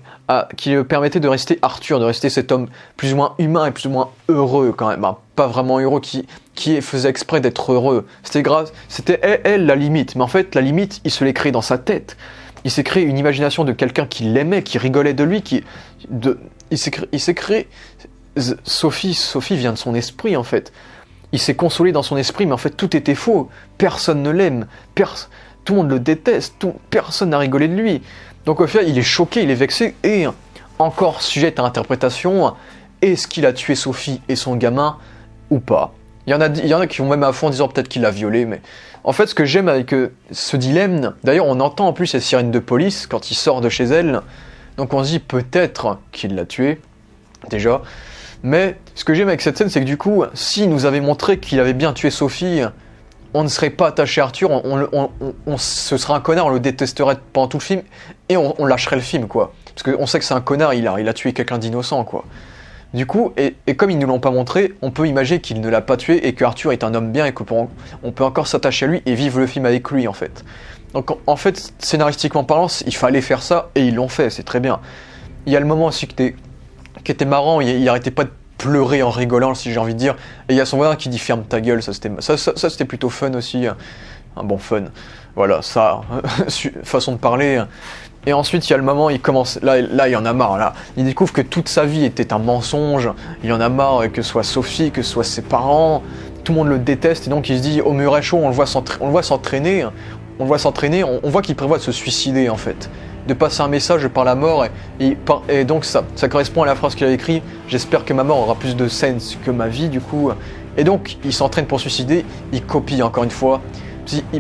qui lui permettait de rester Arthur, de rester cet homme plus ou moins humain et plus ou moins heureux quand même. Pas vraiment heureux, qui faisait exprès d'être heureux. C'était elle la limite, mais en fait la limite, il se l'est créée dans sa tête. Il s'est créé une imagination de quelqu'un qui l'aimait, qui rigolait de lui, il s'est créé... Sophie vient de son esprit en fait. Il s'est consolé dans son esprit, mais en fait tout était faux. Personne ne l'aime, tout le monde le déteste, personne n'a rigolé de lui. Donc au final, il est choqué, il est vexé, et encore sujet à interprétation, est-ce qu'il a tué Sophie et son gamin ou pas ? Il y en a qui vont même à fond en disant peut-être qu'il l'a violée, mais en fait ce que j'aime avec ce dilemme, d'ailleurs on entend en plus les sirènes de police quand il sort de chez elle, donc on se dit peut-être qu'il l'a tué, déjà, mais ce que j'aime avec cette scène c'est que du coup, s'il nous avait montré qu'il avait bien tué Sophie, on ne serait pas attaché à Arthur, ce serait un connard, on le détesterait pendant tout le film, et on lâcherait le film quoi, parce qu'on sait que c'est un connard, il a tué quelqu'un d'innocent quoi. Du coup, et comme ils ne nous l'ont pas montré, on peut imaginer qu'il ne l'a pas tué et que Arthur est un homme bien et qu'on peut encore s'attacher à lui et vivre le film avec lui en fait. Donc en fait, scénaristiquement parlant, il fallait faire ça et ils l'ont fait, c'est très bien. Il y a le moment aussi qui était marrant, il arrêtait pas de pleurer en rigolant si j'ai envie de dire, et il y a son voisin qui dit ferme ta gueule, ça c'était plutôt fun aussi, un bon fun. Voilà, ça, façon de parler. Et ensuite, il y a le moment, il commence, là, il en a marre, là. Il découvre que toute sa vie était un mensonge, il en a marre que ce soit Sophie, que ce soit ses parents, tout le monde le déteste, et donc il se dit, au muret chaud, on le voit s'entraîner, on voit qu'il prévoit de se suicider, en fait. De passer un message par la mort, et donc ça correspond à la phrase qu'il a écrite, j'espère que ma mort aura plus de sens que ma vie, du coup. Et donc, il s'entraîne pour se suicider, il copie, encore une fois,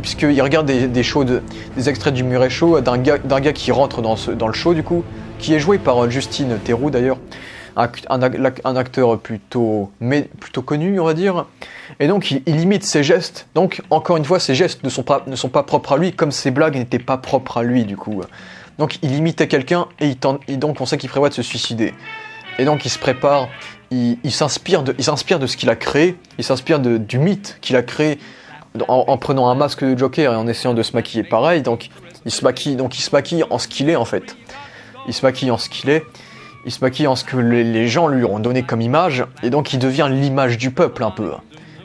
puisqu'il regarde des extraits du muret chaud d'un gars qui rentre dans le show du coup, qui est joué par Justine Theroux d'ailleurs, un acteur plutôt connu on va dire, et donc il imite ses gestes, donc encore une fois ses gestes ne sont pas propres à lui, comme ses blagues n'étaient pas propres à lui du coup, donc il imitait quelqu'un et donc on sait qu'il prévoit de se suicider, et donc il se prépare, il s'inspire de ce qu'il a créé, il s'inspire du mythe qu'il a créé en prenant un masque de Joker et en essayant de se maquiller pareil, donc il se maquille en ce qu'il est en fait. Il se maquille en ce qu'il est, il se maquille en ce que les gens lui ont donné comme image, et donc il devient l'image du peuple un peu.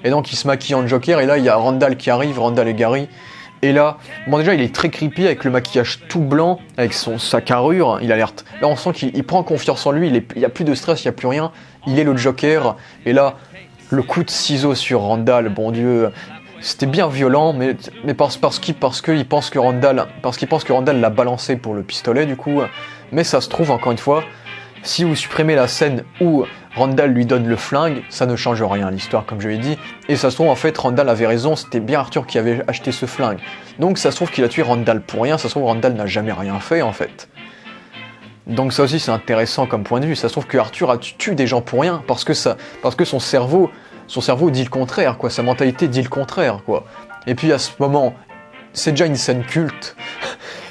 Et donc il se maquille en Joker, et là il y a Randall qui arrive, Randall et Gary, et là, bon déjà il est très creepy avec le maquillage tout blanc, avec sa carrure, il a l'air... Là on sent qu'il prend confiance en lui, il n'y a plus de stress, il n'y a plus rien, il est le Joker, et là, le coup de ciseau sur Randall, bon Dieu... C'était bien violent, mais parce qu'il pense que Randall l'a balancé pour le pistolet du coup. Mais ça se trouve, encore une fois, si vous supprimez la scène où Randall lui donne le flingue, ça ne change rien à l'histoire, comme je l'ai dit. Et ça se trouve, en fait, Randall avait raison, c'était bien Arthur qui avait acheté ce flingue. Donc ça se trouve qu'il a tué Randall pour rien, ça se trouve Randall n'a jamais rien fait en fait. Donc ça aussi c'est intéressant comme point de vue, ça se trouve que Arthur a tué des gens pour rien, parce que son cerveau dit le contraire, quoi. Sa mentalité dit le contraire, quoi. Et puis à ce moment, c'est déjà une scène culte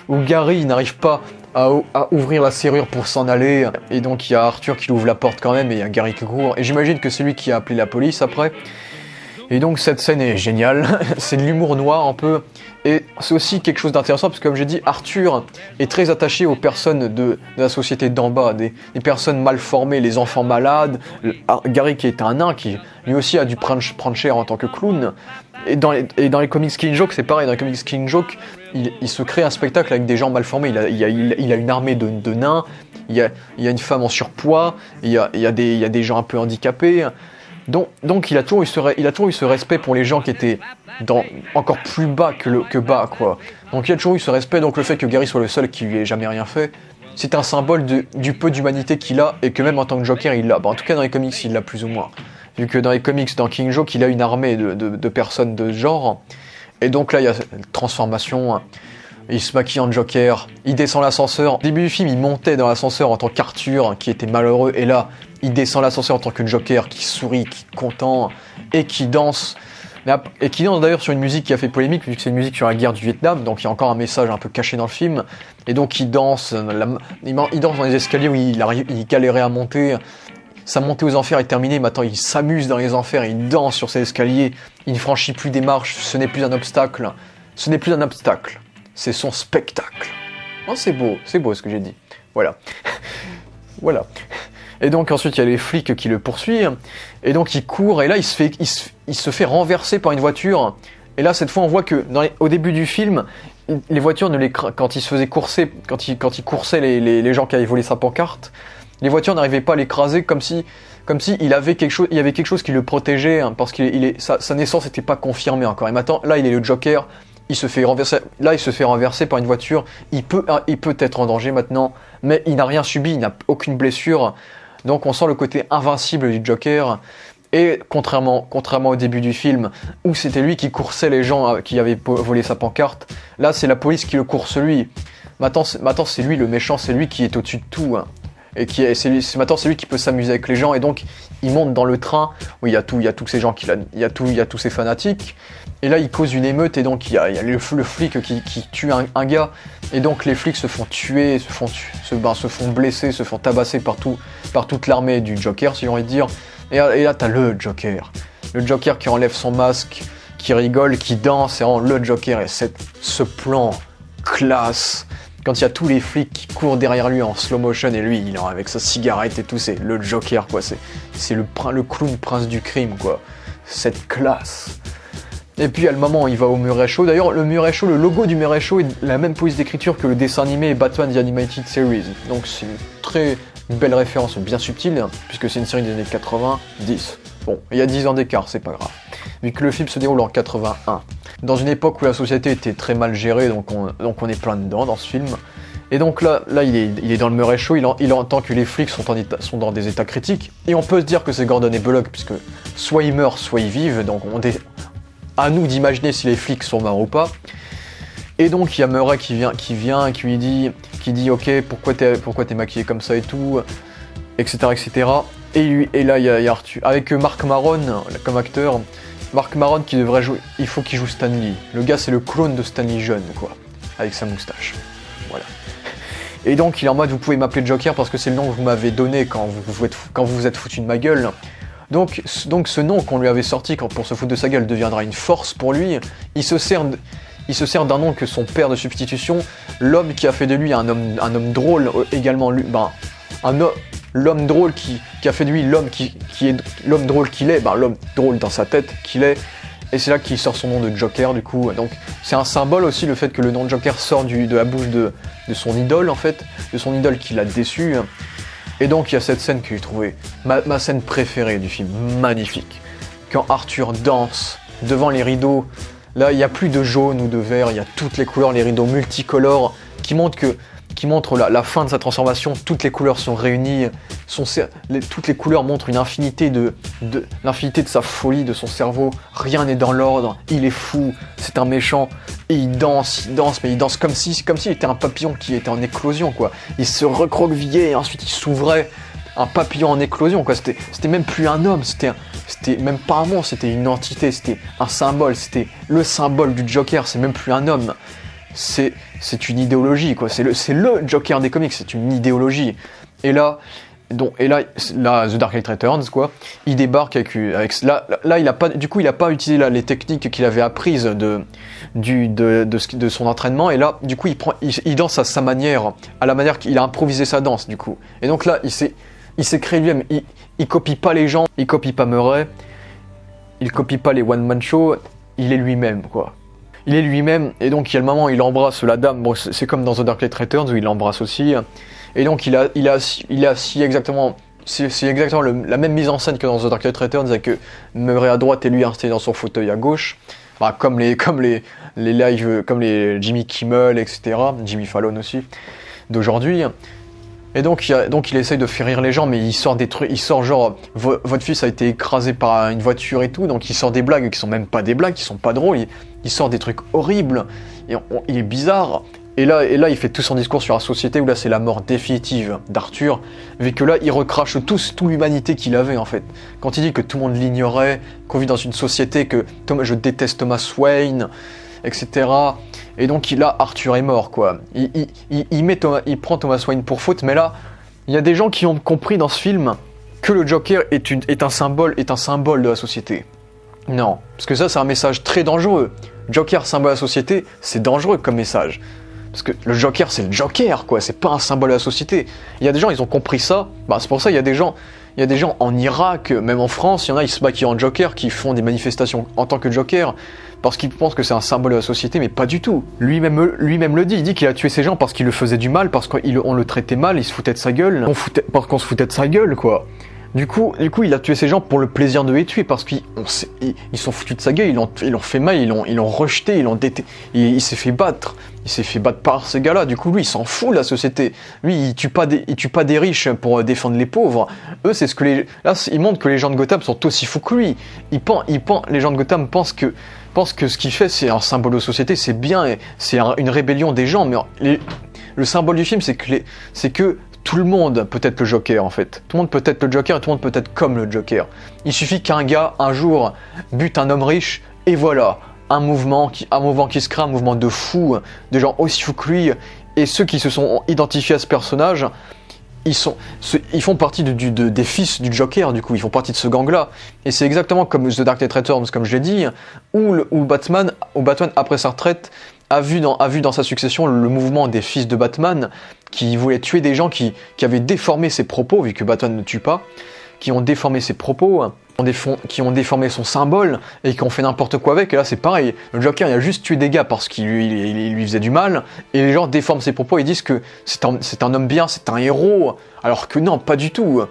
où Gary n'arrive pas à ouvrir la serrure pour s'en aller, et donc il y a Arthur qui ouvre la porte quand même, et il y a Gary qui court, et j'imagine que c'est lui qui a appelé la police après. Et donc cette scène est géniale, c'est de l'humour noir un peu, et c'est aussi quelque chose d'intéressant parce que comme j'ai dit, Arthur est très attaché aux personnes de la société d'en bas, des personnes mal formées, les enfants malades, Gary qui est un nain, qui lui aussi a dû prendre cher en tant que clown, et dans les comics Killing Joke c'est pareil, dans les comics Killing Joke, il se crée un spectacle avec des gens mal formés, il a une armée de nains, il y a une femme en surpoids, il y a des gens un peu handicapés. Donc il a toujours eu ce respect pour les gens qui étaient encore plus bas que bas, quoi. Donc il a toujours eu ce respect, donc le fait que Gary soit le seul qui lui ait jamais rien fait, c'est un symbole du peu d'humanité qu'il a, et que même en tant que Joker, il l'a. En tout cas, dans les comics, il l'a plus ou moins. Vu que dans les comics, dans King Joke, il a une armée de personnes de ce genre. Et donc là, il y a une transformation. Il se maquille en Joker, il descend l'ascenseur. Au début du film, il montait dans l'ascenseur en tant qu'Arthur, qui était malheureux. Et là, il descend l'ascenseur en tant que Joker, qui sourit, qui est content, et qui danse. Et qui danse d'ailleurs sur une musique qui a fait polémique, vu que c'est une musique sur la guerre du Vietnam, donc il y a encore un message un peu caché dans le film. Et donc il danse dans les escaliers où il galérait à monter. Sa montée aux enfers est terminée, maintenant il s'amuse dans les enfers, il danse sur ces escaliers, il ne franchit plus des marches, ce n'est plus un obstacle. Ce n'est plus un obstacle, c'est son spectacle. Oh, c'est beau ce que j'ai dit. Voilà. Voilà. Et donc ensuite il y a les flics qui le poursuivent, et donc il court, et là il se fait renverser par une voiture. Et là cette fois on voit que au début du film, les voitures quand il se faisait courser, quand il coursait les gens qui avaient volé sa pancarte, les voitures n'arrivaient pas à l'écraser, comme si il y avait quelque chose qui le protégeait, hein, parce que sa naissance n'était pas confirmée encore. Et maintenant là il est le Joker. Il se fait renverser par une voiture. Il peut être en danger maintenant, mais il n'a rien subi, il n'a aucune blessure. Donc on sent le côté invincible du Joker. Et contrairement au début du film, où c'était lui qui coursait les gens qui avaient volé sa pancarte, là c'est la police qui le course lui. Maintenant c'est lui le méchant, c'est lui qui est au-dessus de tout. Hein. Et maintenant c'est lui qui peut s'amuser avec les gens. Et donc il monte dans le train où il y a tous ces gens il y a tous ces fanatiques. Et là, il cause une émeute, et donc il y a le flic qui tue un gars. Et donc les flics se font tuer, se font blesser, se font tabasser par toute l'armée du Joker, si j'ai envie de dire. Et là, t'as le Joker. Le Joker qui enlève son masque, qui rigole, qui danse, et le Joker. Et ce plan classe, quand il y a tous les flics qui courent derrière lui en slow motion, et lui, il est avec sa cigarette et tout, c'est le Joker, quoi. C'est le clown prince du crime, quoi. Cette classe. Et puis à le moment où il va au muret chaud, d'ailleurs le muret chaud, le logo du muret chaud est la même police d'écriture que le dessin animé Batman The Animated Series. Donc c'est une très belle référence, bien subtile, hein, puisque c'est une série des années 90. Bon, il y a 10 ans d'écart, c'est pas grave. Vu que le film se déroule en 81. Dans une époque où la société était très mal gérée, donc on est plein dedans dans ce film. Et donc là il est dans le muret chaud, il entend que les flics sont dans des états critiques. Et on peut se dire que c'est Gordon et Bullock, puisque soit ils meurent, soit ils vivent, donc à nous d'imaginer si les flics sont morts ou pas. Et donc il y a Murray qui vient et qui dit ok, pourquoi t'es maquillé comme ça et tout, etc. Et là il y a Arthur avec Marc Maron comme acteur. Marc Maron qui devrait jouer, il faut qu'il joue Stanley. Le gars c'est le clone de Stanley jeune, quoi, avec sa moustache. Voilà. Et donc il est en mode, vous pouvez m'appeler Joker parce que c'est le nom que vous m'avez donné quand vous vous êtes foutu de ma gueule. Donc ce nom qu'on lui avait sorti pour se foutre de sa gueule deviendra une force pour lui. Il se sert d'un nom que son père de substitution, l'homme qui a fait de lui un homme drôle, également lui, l'homme drôle qui a fait de lui l'homme qui est l'homme drôle qu'il est, l'homme drôle dans sa tête qu'il est. Et c'est là qu'il sort son nom de Joker du coup. Donc c'est un symbole aussi, le fait que le nom de Joker sort de la bouche de son idole en fait, de son idole qui l'a déçu. Et donc il y a cette scène que j'ai trouvée ma scène préférée du film, magnifique. Quand Arthur danse devant les rideaux, là il n'y a plus de jaune ou de vert, il y a toutes les couleurs, les rideaux multicolores qui montrent la fin de sa transformation, toutes les couleurs sont réunies, toutes les couleurs montrent une infinité l'infinité de sa folie, de son cerveau, rien n'est dans l'ordre, il est fou, c'est un méchant, et il danse, mais il danse comme s'il était un papillon qui était en éclosion, quoi. Il se recroquevillait et ensuite il s'ouvrait, un papillon en éclosion, quoi. C'était même plus un homme, c'était même pas un monstre, c'était une entité, c'était un symbole, c'était le symbole du Joker, c'est même plus un homme. C'est une idéologie, quoi. C'est le Joker des comics, c'est une idéologie. Et là, The Dark Knight Returns, quoi. Il débarque avec là, il a pas utilisé les techniques qu'il avait apprises de son entraînement. Et là, du coup, il danse à sa manière, à la manière qu'il a improvisé sa danse, du coup. Et donc là, il s'est créé lui-même. Il copie pas les gens, il copie pas Murray, il copie pas les one man show. Il est lui-même, quoi. Il est lui-même, et donc il y a le moment où il embrasse la dame, bon c'est comme dans The Dark Knight Returns où il l'embrasse aussi, et donc il est assis exactement c'est exactement la même mise en scène que dans The Dark Knight Returns, avec que Murray à droite et lui installé dans son fauteuil à gauche. Bah, comme les lives, comme les Jimmy Kimmel, etc. Jimmy Fallon aussi, d'aujourd'hui. Et donc il essaye de faire rire les gens, mais il sort des trucs, il sort genre votre fils a été écrasé par une voiture et tout, donc il sort des blagues qui sont même pas des blagues, qui sont pas drôles, il sort des trucs horribles, et il est bizarre. Et là il fait tout son discours sur la société où là c'est la mort définitive d'Arthur, vu que là il recrache toute l'humanité qu'il avait en fait. Quand il dit que tout le monde l'ignorait, qu'on vit dans une société que je déteste Thomas Wayne, etc. Et donc là, Arthur est mort, quoi. Il prend Thomas Wayne pour faute, mais là, il y a des gens qui ont compris dans ce film que le Joker est un symbole de la société. Non, parce que ça, c'est un message très dangereux. Joker, symbole de la société, c'est dangereux comme message. Parce que le Joker, c'est le Joker, quoi. C'est pas un symbole de la société. Il y a des gens, ils ont compris ça. Bah, c'est pour ça, il y a des gens en Irak, même en France, il y en a, ils se maquillent en Joker, qui font des manifestations en tant que Joker, parce qu'ils pensent que c'est un symbole de la société, mais pas du tout. Lui-même le dit, il dit qu'il a tué ces gens parce qu'il le faisait du mal, parce qu'on le traitait mal, il se foutait de sa gueule, parce qu'on se foutait de sa gueule, quoi. Du coup, il a tué ces gens pour le plaisir de les tuer, parce qu'ils sont foutus de sa gueule, ils l'ont fait mal, ils l'ont rejeté, il s'est fait battre. Il s'est fait battre par ce gars-là. Du coup, lui, il s'en fout de la société. Lui, il tue pas des riches pour défendre les pauvres. Eux, c'est ce que là, il montre que les gens de Gotham sont aussi fous que lui. Les gens de Gotham pensent que ce qu'il fait, c'est un symbole de société, c'est bien, et c'est une rébellion des gens. Mais le symbole du film, c'est que tout le monde peut être le Joker, en fait. Tout le monde peut être le Joker et tout le monde peut être comme le Joker. Il suffit qu'un gars, un jour, bute un homme riche, et voilà. Un mouvement qui se crée, un mouvement de fous, de gens aussi fous que lui, et ceux qui se sont identifiés à ce personnage, ils font partie des fils du Joker, du coup, ils font partie de ce gang-là. Et c'est exactement comme The Dark Knight Returns, comme je l'ai dit, où Batman, après sa retraite, a vu dans sa succession le mouvement des fils de Batman, qui voulaient tuer des gens qui avaient déformé ses propos, vu que Batman ne tue pas, qui ont déformé ses propos, qui ont déformé son symbole et qui ont fait n'importe quoi avec. Et là, c'est pareil. Le Joker, il a juste tué des gars parce qu'il lui faisait du mal. Et les gens déforment ses propos et disent que c'est un homme bien, c'est un héros. Alors que non, pas du tout.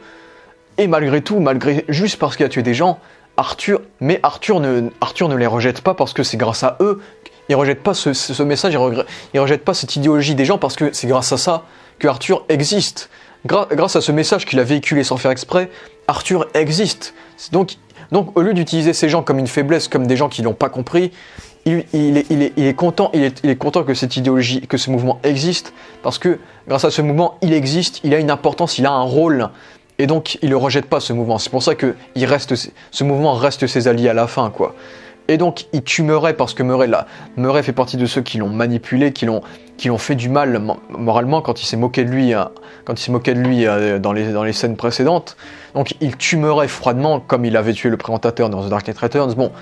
Et malgré tout, juste parce qu'il a tué des gens, Arthur ne les rejette pas parce que c'est grâce à eux. Il rejette pas ce message, il rejette pas cette idéologie des gens parce que c'est grâce à ça que Arthur existe. Grâce à ce message qu'il a véhiculé sans faire exprès, Arthur existe. Donc au lieu d'utiliser ces gens comme une faiblesse, comme des gens qui l'ont pas compris, il est content que cette idéologie, que ce mouvement existe, parce que grâce à ce mouvement, il existe, il a une importance, il a un rôle, et donc il ne rejette pas ce mouvement. C'est pour ça que ce mouvement reste ses alliés à la fin, quoi. Et donc il tue Murray parce que Murray fait partie de ceux qui l'ont manipulé, qui l'ont fait du mal moralement quand il s'est moqué de lui, dans les scènes précédentes. Donc il tue Murray froidement comme il avait tué le présentateur dans The Dark Knight Returns. Bon,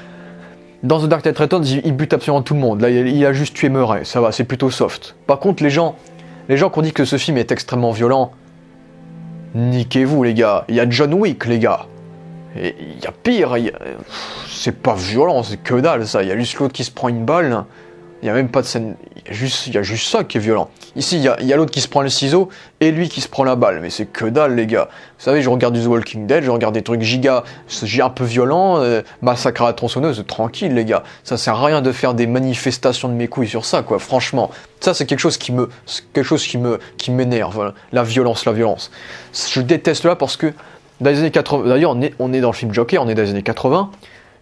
dans The Dark Knight Returns, il bute absolument tout le monde. Là, il a juste tué Murray, ça va, c'est plutôt soft. Par contre, les gens qui ont dit que ce film est extrêmement violent, niquez-vous les gars, il y a John Wick les gars. Et il y a pire, c'est pas violent, c'est que dalle ça, il y a juste l'autre qui se prend une balle, il y a même pas de scène, il y a juste ça qui est violent. Ici, il y a l'autre qui se prend le ciseau et lui qui se prend la balle, mais c'est que dalle les gars. Vous savez, je regarde du The Walking Dead, je regarde des trucs un peu violents, massacre à la tronçonneuse, tranquille les gars. Ça sert à rien de faire des manifestations de mes couilles sur ça, quoi, franchement. Ça, c'est quelque chose qui m'énerve, voilà. La violence. Je déteste là parce que dans les années 80, d'ailleurs on est dans le film Joker, on est dans les années 80.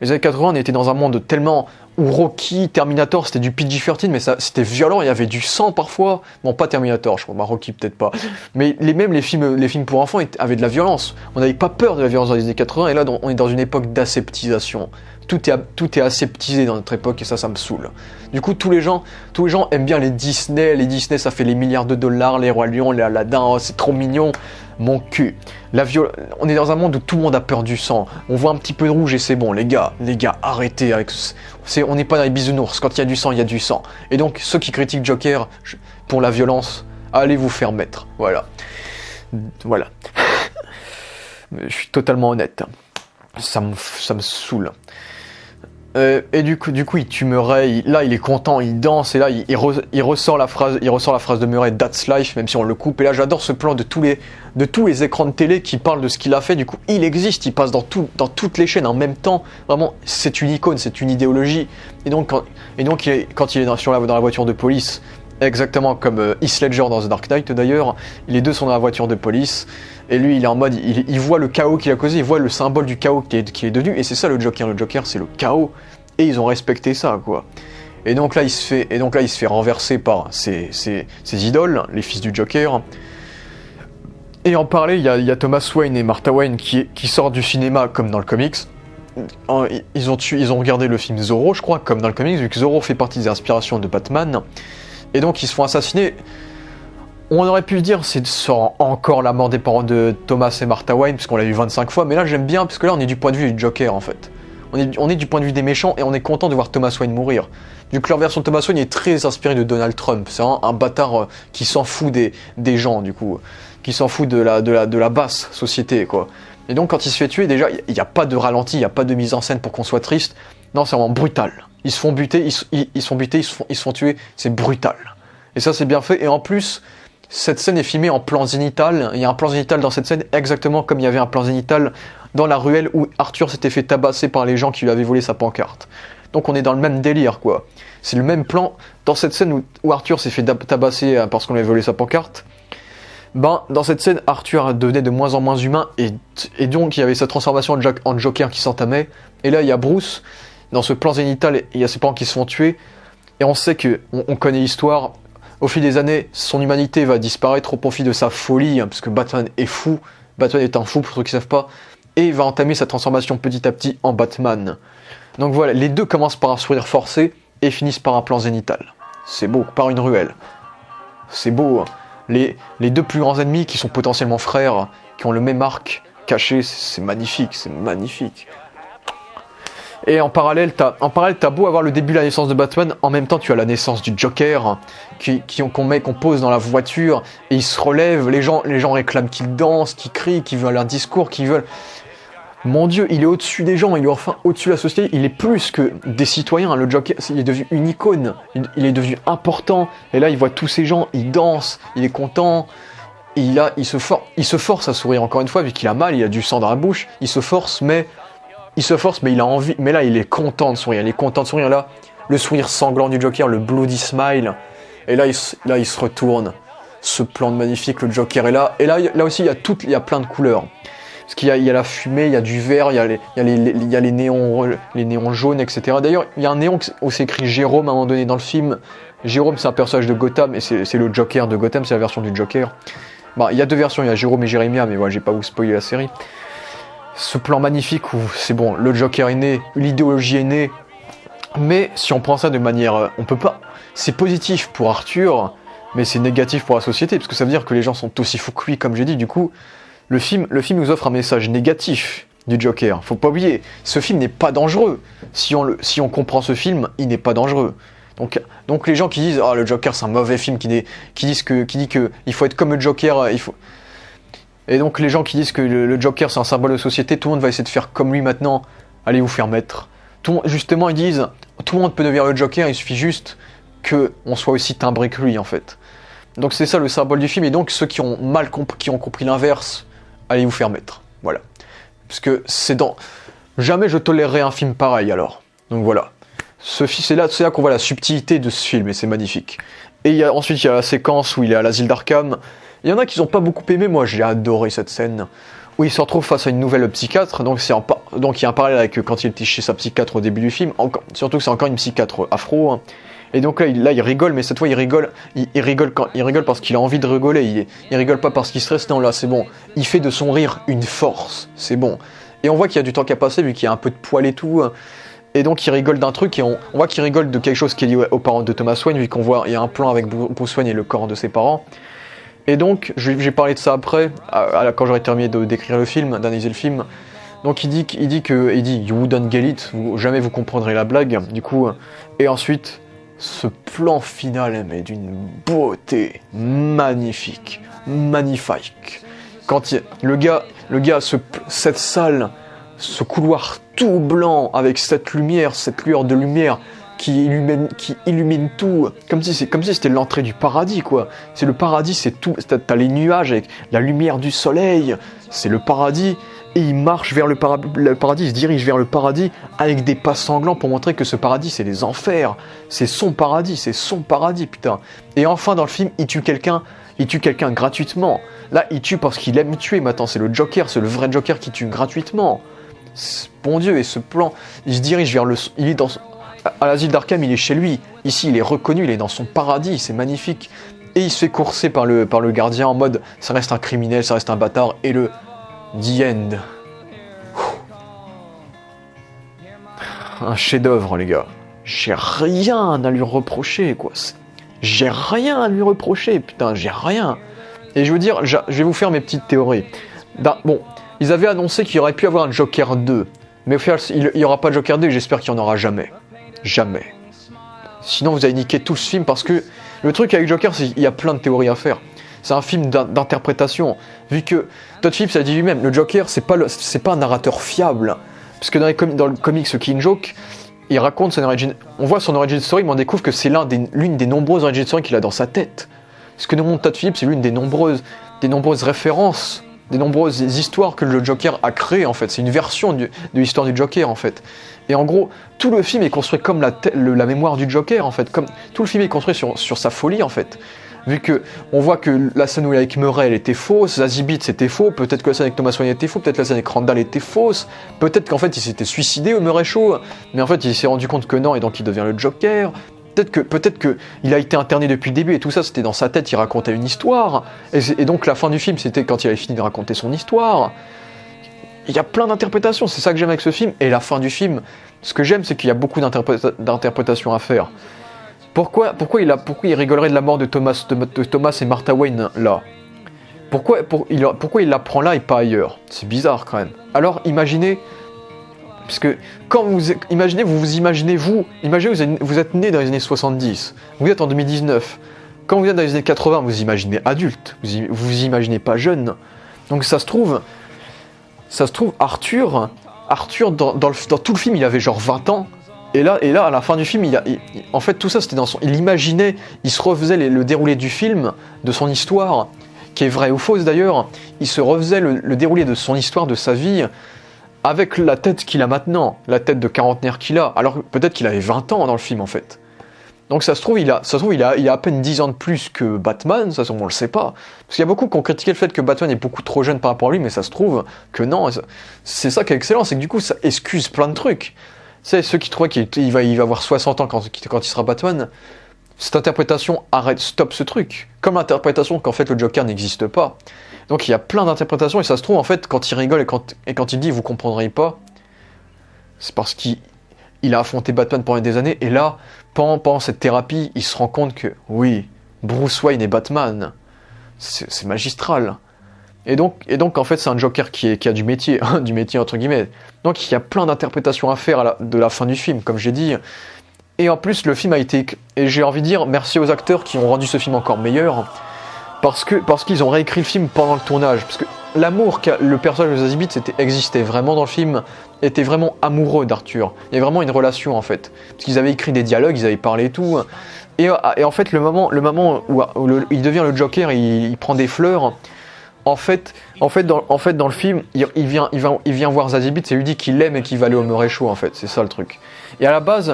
Les années 80, on était dans un monde tellement où Rocky, Terminator, c'était du PG-13, mais c'était violent, il y avait du sang parfois. Bon, pas Terminator, je crois, Rocky peut-être pas. Mais les films pour enfants avaient de la violence. On n'avait pas peur de la violence dans les années 80, et là, on est dans une époque d'aseptisation. Tout est aseptisé dans notre époque, et ça me saoule. Du coup, tous les gens aiment bien les Disney. Les Disney, ça fait les milliards de dollars, les Rois Lions, les Aladdin, oh, c'est trop mignon. Mon cul. On est dans un monde où tout le monde a peur du sang. On voit un petit peu de rouge et c'est bon, les gars, arrêtez avec. On n'est pas dans les bisounours. Quand il y a du sang, il y a du sang. Et donc, ceux qui critiquent Joker pour la violence, allez vous faire mettre. Voilà. Je suis totalement honnête. Ça me saoule. Et du coup, il tue Murray. Là, il est content, il danse. Et là, il ressort la phrase de Murray, That's life, même si on le coupe. Et là, j'adore ce plan de tous les écrans de télé qui parlent de ce qu'il a fait. Du coup, il existe, il passe dans toutes les chaînes en même temps. Vraiment, c'est une icône, c'est une idéologie. Et donc, quand il est dans la voiture de police, exactement comme Heath Ledger dans The Dark Knight d'ailleurs, les deux sont dans la voiture de police. Et lui, il est en mode, il voit le chaos qu'il a causé, il voit le symbole du chaos qui est devenu, et c'est ça le Joker. Le Joker, c'est le chaos, et ils ont respecté ça, quoi. Et donc là, il se fait renverser par ses idoles, les fils du Joker. Et en parallèle, il y a Thomas Wayne et Martha Wayne qui sortent du cinéma comme dans le comics. Ils ont regardé le film Zorro, je crois, comme dans le comics, vu que Zorro fait partie des inspirations de Batman. Et donc, ils se font assassiner. On aurait pu dire c'est encore la mort des parents de Thomas et Martha Wayne, parce qu'on l'a vu 25 fois, mais là j'aime bien, parce que là on est du point de vue du Joker en fait. On est du point de vue des méchants, et on est content de voir Thomas Wayne mourir. Du coup leur version de Thomas Wayne est très inspirée de Donald Trump, c'est un bâtard qui s'en fout des gens du coup, qui s'en fout de la basse société quoi. Et donc quand il se fait tuer, déjà il n'y a pas de ralenti, il n'y a pas de mise en scène pour qu'on soit triste, non c'est vraiment brutal. Ils se font buter, ils se font tuer, c'est brutal. Et ça c'est bien fait, et en plus... Cette scène est filmée en plan zénital. Il y a un plan zénital dans cette scène, exactement comme il y avait un plan zénital dans la ruelle où Arthur s'était fait tabasser par les gens qui lui avaient volé sa pancarte. Donc on est dans le même délire, quoi. C'est le même plan dans cette scène où Arthur s'est fait tabasser parce qu'on lui avait volé sa pancarte. Dans cette scène, Arthur devenait de moins en moins humain et donc il y avait sa transformation en Joker qui s'entamait. Et là, il y a Bruce, dans ce plan zénital, il y a ses parents qui se font tuer. Et on sait on connaît l'histoire. Au fil des années, son humanité va disparaître au profit de sa folie, parce que Batman est fou. Batman est un fou, pour ceux qui ne savent pas. Et il va entamer sa transformation petit à petit en Batman. Donc voilà, les deux commencent par un sourire forcé et finissent par un plan zénital. C'est beau, par une ruelle. C'est beau, hein. Les deux plus grands ennemis qui sont potentiellement frères, qui ont le même arc caché, c'est magnifique, c'est magnifique. Et en parallèle, t'as beau avoir le début de la naissance de Batman, en même temps tu as la naissance du Joker, qu'on pose dans la voiture, et il se relève, les gens réclament qu'il danse, qu'il crie, qu'ils veulent un discours, qu'ils veulent... Mon Dieu, il est au-dessus des gens, il est enfin au-dessus de la société, il est plus que des citoyens, le Joker, il est devenu une icône, il est devenu important, et là il voit tous ces gens, il danse, il est content, il se force à sourire encore une fois, vu qu'il a mal, il a du sang dans la bouche, il se force, mais il a envie, mais là il est content de sourire, là, le sourire sanglant du Joker, le bloody smile, et là il se retourne, ce plan magnifique, le Joker est là, et là aussi il y a plein de couleurs, parce qu'il y a la fumée, il y a du vert, il y a les néons jaunes, etc. D'ailleurs il y a un néon où c'est écrit Jérôme à un moment donné dans le film. Jérôme c'est un personnage de Gotham, et c'est le Joker de Gotham, c'est la version du Joker. Il y a deux versions, il y a Jérôme et Jérémia, mais voilà, j'ai pas vous spoiler la série. Ce plan magnifique où c'est bon, le Joker est né, l'idéologie est née, mais si on prend ça de manière... on peut pas... C'est positif pour Arthur, mais c'est négatif pour la société, parce que ça veut dire que les gens sont aussi fous que lui, comme j'ai dit. Du coup, le film nous offre un message négatif du Joker. Faut pas oublier, ce film n'est pas dangereux. Si on comprend ce film, il n'est pas dangereux. Donc les gens qui disent « Ah, le Joker c'est un mauvais film », qui dit que il faut être comme le Joker, Et donc les gens qui disent que le Joker c'est un symbole de société, tout le monde va essayer de faire comme lui maintenant, allez vous faire mettre. Justement ils disent, tout le monde peut devenir le Joker, il suffit juste qu'on soit aussi timbré que lui en fait. Donc c'est ça le symbole du film, et donc ceux qui ont compris l'inverse, allez vous faire mettre. Voilà. Parce que jamais je tolérerai un film pareil alors. Donc voilà. C'est là qu'on voit la subtilité de ce film, et c'est magnifique. Et ensuite il y a la séquence où il est à l'asile d'Arkham. Il y en a qui n'ont pas beaucoup aimé, moi j'ai adoré cette scène, où il se retrouve face à une nouvelle psychiatre, donc il y a un parallèle avec quand il était chez sa psychiatre au début du film, surtout que c'est encore une psychiatre afro, hein. Et donc là il rigole, mais cette fois il rigole parce qu'il a envie de rigoler, il rigole pas parce qu'il stresse, non là c'est bon, il fait de son rire une force, c'est bon. Et on voit qu'il y a du temps qui a passé, vu qu'il y a un peu de poil et tout, et donc il rigole d'un truc, et on voit qu'il rigole de quelque chose qui est lié aux parents de Thomas Wayne, vu qu'on voit, il y a un plan avec Bruce Wayne et le corps de ses parents. Et donc, j'ai parlé de ça après, quand j'aurai terminé d'écrire le film, d'analyser le film. Donc il dit you wouldn't get it, jamais vous comprendrez la blague, du coup. Et ensuite, ce plan final, mais d'une beauté magnifique. Quand le gars, cette salle ce couloir tout blanc avec cette lueur de lumière qui illumine tout, comme si c'était l'entrée du paradis, quoi. C'est le paradis, c'est tout. T'as les nuages avec la lumière du soleil, c'est le paradis. Et il marche vers le paradis, il se dirige vers le paradis avec des pas sanglants pour montrer que ce paradis, c'est les enfers. C'est son paradis, putain. Et enfin, dans le film, il tue quelqu'un gratuitement. Là, il tue parce qu'il aime tuer maintenant. C'est le Joker, c'est le vrai Joker qui tue gratuitement. Bon Dieu, et ce plan, il se dirige vers il est dans... À l'asile d'Arkham, il est chez lui. Ici, il est reconnu, il est dans son paradis, c'est magnifique. Et il se fait courser par le gardien en mode, ça reste un criminel, ça reste un bâtard. Et le... The End. Un chef-d'œuvre, les gars. J'ai rien à lui reprocher, quoi. J'ai rien à lui reprocher, putain, j'ai rien. Et je veux dire, je vais vous faire mes petites théories. Bon, ils avaient annoncé qu'il y aurait pu avoir un Joker 2. Mais au final, il n'y aura pas de Joker 2 et j'espère qu'il n'y en aura jamais. Jamais. Sinon, vous avez niqué tout ce film parce que le truc avec Joker, c'est qu'il y a plein de théories à faire. C'est un film d'interprétation. Vu que Todd Phillips a dit lui-même, le Joker, c'est pas un narrateur fiable. Parce que dans le comics Killing Joke, il raconte son origin. On voit son origin story, mais on découvre que c'est l'une des nombreuses origin stories qu'il a dans sa tête. Ce que nous montre Todd Phillips, c'est l'une des nombreuses références, des nombreuses histoires que le Joker a créées, en fait. C'est une version de l'histoire du Joker, en fait. Et en gros, tout le film est construit comme la mémoire du Joker, en fait. Comme tout le film est construit sur sa folie, en fait. Vu que on voit que la scène où il est avec Murray, elle était fausse, Zazie Beetz c'était faux, peut-être que la scène avec Thomas Wayne était fausse, peut-être que la scène avec Randall était fausse, peut-être qu'en fait il s'était suicidé au Murray Show, mais en fait il s'est rendu compte que non, et donc il devient le Joker. Peut-être que il a été interné depuis le début et tout ça c'était dans sa tête, il racontait une histoire. Et donc la fin du film c'était quand il avait fini de raconter son histoire. Il y a plein d'interprétations, c'est ça que j'aime avec ce film. Et la fin du film, ce que j'aime c'est qu'il y a beaucoup d'interprétations à faire. Pourquoi il rigolerait de la mort de Thomas et Martha Wayne là? Pourquoi il la prend là et pas ailleurs? C'est bizarre quand même. Alors imaginez, parce que quand vous êtes né dans les années 70, vous êtes en 2019. Quand vous êtes dans les années 80, vous imaginez adulte, vous imaginez pas jeune. Donc ça se trouve Arthur dans tout le film il avait genre 20 ans. Et là, à la fin du film, en fait, tout ça, c'était il imaginait, il se refaisait le déroulé du film, de son histoire, qui est vraie ou fausse d'ailleurs. Il se refaisait le déroulé de son histoire, de sa vie, avec la tête qu'il a maintenant, la tête de quarantenaire qu'il a. Alors peut-être qu'il avait 20 ans dans le film, en fait. Donc ça se trouve, il a à peine 10 ans de plus que Batman, ça on le sait pas. Parce qu'il y a beaucoup qui ont critiqué le fait que Batman est beaucoup trop jeune par rapport à lui, mais ça se trouve que non. C'est ça qui est excellent, c'est que du coup, ça excuse plein de trucs. C'est ceux qui trouvaient qu'il va avoir 60 ans quand il sera Batman. Cette interprétation stoppe ce truc. Comme l'interprétation qu'en fait le Joker n'existe pas. Donc il y a plein d'interprétations et ça se trouve en fait quand il rigole et quand il dit vous comprendrez pas, c'est parce qu'il a affronté Batman pendant des années et là, pendant cette thérapie, il se rend compte que oui, Bruce Wayne est Batman. C'est magistral. Et donc en fait c'est un Joker qui a du métier entre guillemets. Donc il y a plein d'interprétations à faire de la fin du film, comme j'ai dit. Et en plus le film a été... Et j'ai envie de dire merci aux acteurs qui ont rendu ce film encore meilleur. Parce qu'ils ont réécrit le film pendant le tournage. Parce que l'amour que le personnage de Zazie Beetz existait vraiment dans le film, était vraiment amoureux d'Arthur. Il y avait vraiment une relation en fait. Parce qu'ils avaient écrit des dialogues, ils avaient parlé et tout. Et en fait le moment où il devient le Joker, il prend des fleurs... En fait, dans le film, il vient voir Zazie Beetz et lui dit qu'il l'aime et qu'il va aller au Murray Show, en fait. C'est ça le truc. Et à la base,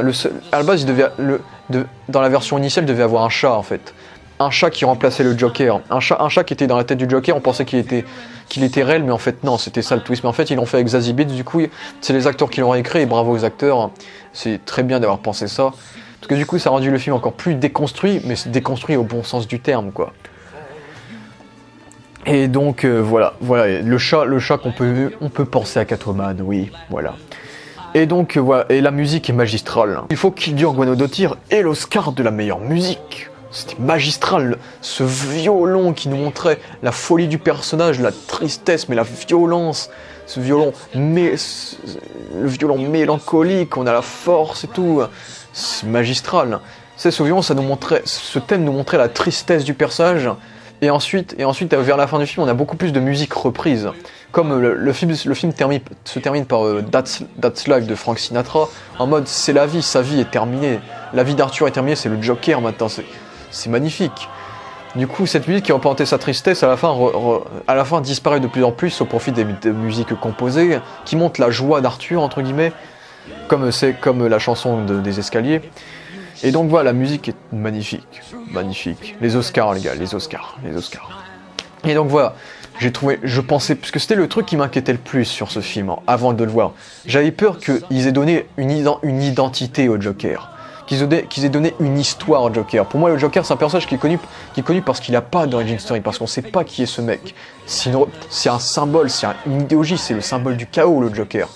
dans la version initiale, il devait avoir un chat, en fait. Un chat qui remplaçait le Joker. Un chat qui était dans la tête du Joker, on pensait qu'il était réel, mais en fait, non, c'était ça le twist. Mais en fait, ils l'ont fait avec Zazie Beetz, du coup, c'est les acteurs qui l'ont réécrit, et bravo aux acteurs. C'est très bien d'avoir pensé ça. Parce que du coup, ça a rendu le film encore plus déconstruit, mais c'est déconstruit au bon sens du terme, quoi. Et donc voilà, le chat on peut penser à Catwoman, oui, voilà. Et donc voilà, et la musique est magistrale. Il faut qu'Ildur Guðnadóttir ait l'Oscar de la meilleure musique. C'était magistral, ce violon qui nous montrait la folie du personnage, la tristesse, mais la violence, le violon mélancolique, on a la force et tout, c'est magistral. C'est ce violon, ce thème nous montrait la tristesse du personnage. Et ensuite, vers la fin du film, on a beaucoup plus de musique reprise. comme le film se termine par That's Life de Frank Sinatra, en mode c'est la vie, sa vie est terminée. La vie d'Arthur est terminée, c'est le Joker maintenant, c'est magnifique. Du coup, cette musique qui représentait sa tristesse, à la fin disparaît de plus en plus au profit des musiques composées, qui montrent la joie d'Arthur, entre guillemets, comme la chanson des escaliers. Et donc voilà, la musique est magnifique. Les Oscars, les gars, les Oscars. Et donc voilà, je pensais, parce que c'était le truc qui m'inquiétait le plus sur ce film, avant de le voir. J'avais peur qu'ils aient donné une identité au Joker. Qu'ils aient donné une histoire au Joker. Pour moi, le Joker, c'est un personnage qui est connu parce qu'il n'a pas d'origin story, parce qu'on ne sait pas qui est ce mec. C'est un symbole, c'est une idéologie, c'est le symbole du chaos, le Joker.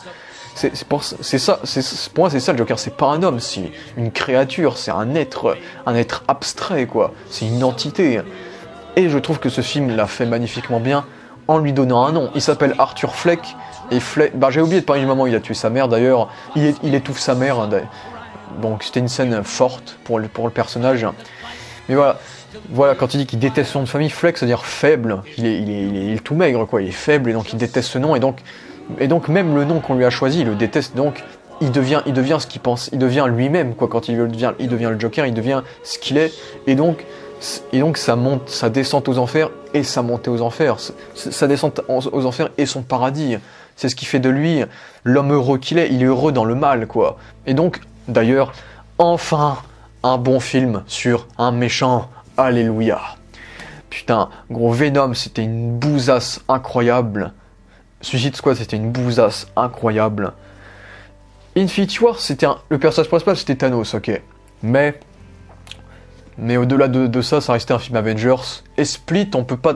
Pour moi, c'est ça le Joker, c'est pas un homme, c'est une créature, c'est un être abstrait, quoi. C'est une entité. Et je trouve que ce film l'a fait magnifiquement bien en lui donnant un nom. Il s'appelle Arthur Fleck, et Fleck, j'ai oublié de parler du moment où il a tué sa mère, d'ailleurs. Il étouffe sa mère, hein, donc c'était une scène forte pour le personnage. Mais voilà, quand il dit qu'il déteste son nom de famille, Fleck, c'est-à-dire faible, il est tout maigre, quoi. Il est faible, et donc il déteste ce nom, et donc même le nom qu'on lui a choisi, il le déteste, donc il devient ce qu'il pense, il devient lui-même, quoi. Quand il devient le Joker, il devient ce qu'il est, et donc sa descente aux enfers et sa montée aux enfers, sa descente aux enfers et son paradis, c'est ce qui fait de lui l'homme heureux qu'il est, il est heureux dans le mal, quoi. Et donc, d'ailleurs, enfin, un bon film sur un méchant, alléluia. Putain, gros, Venom, c'était une bousasse incroyable. Suicide Squad, c'était une bousasse incroyable. Infinity War, le personnage principal, c'était Thanos, ok. Mais au-delà de ça, ça restait un film Avengers. Et Split, on peut pas...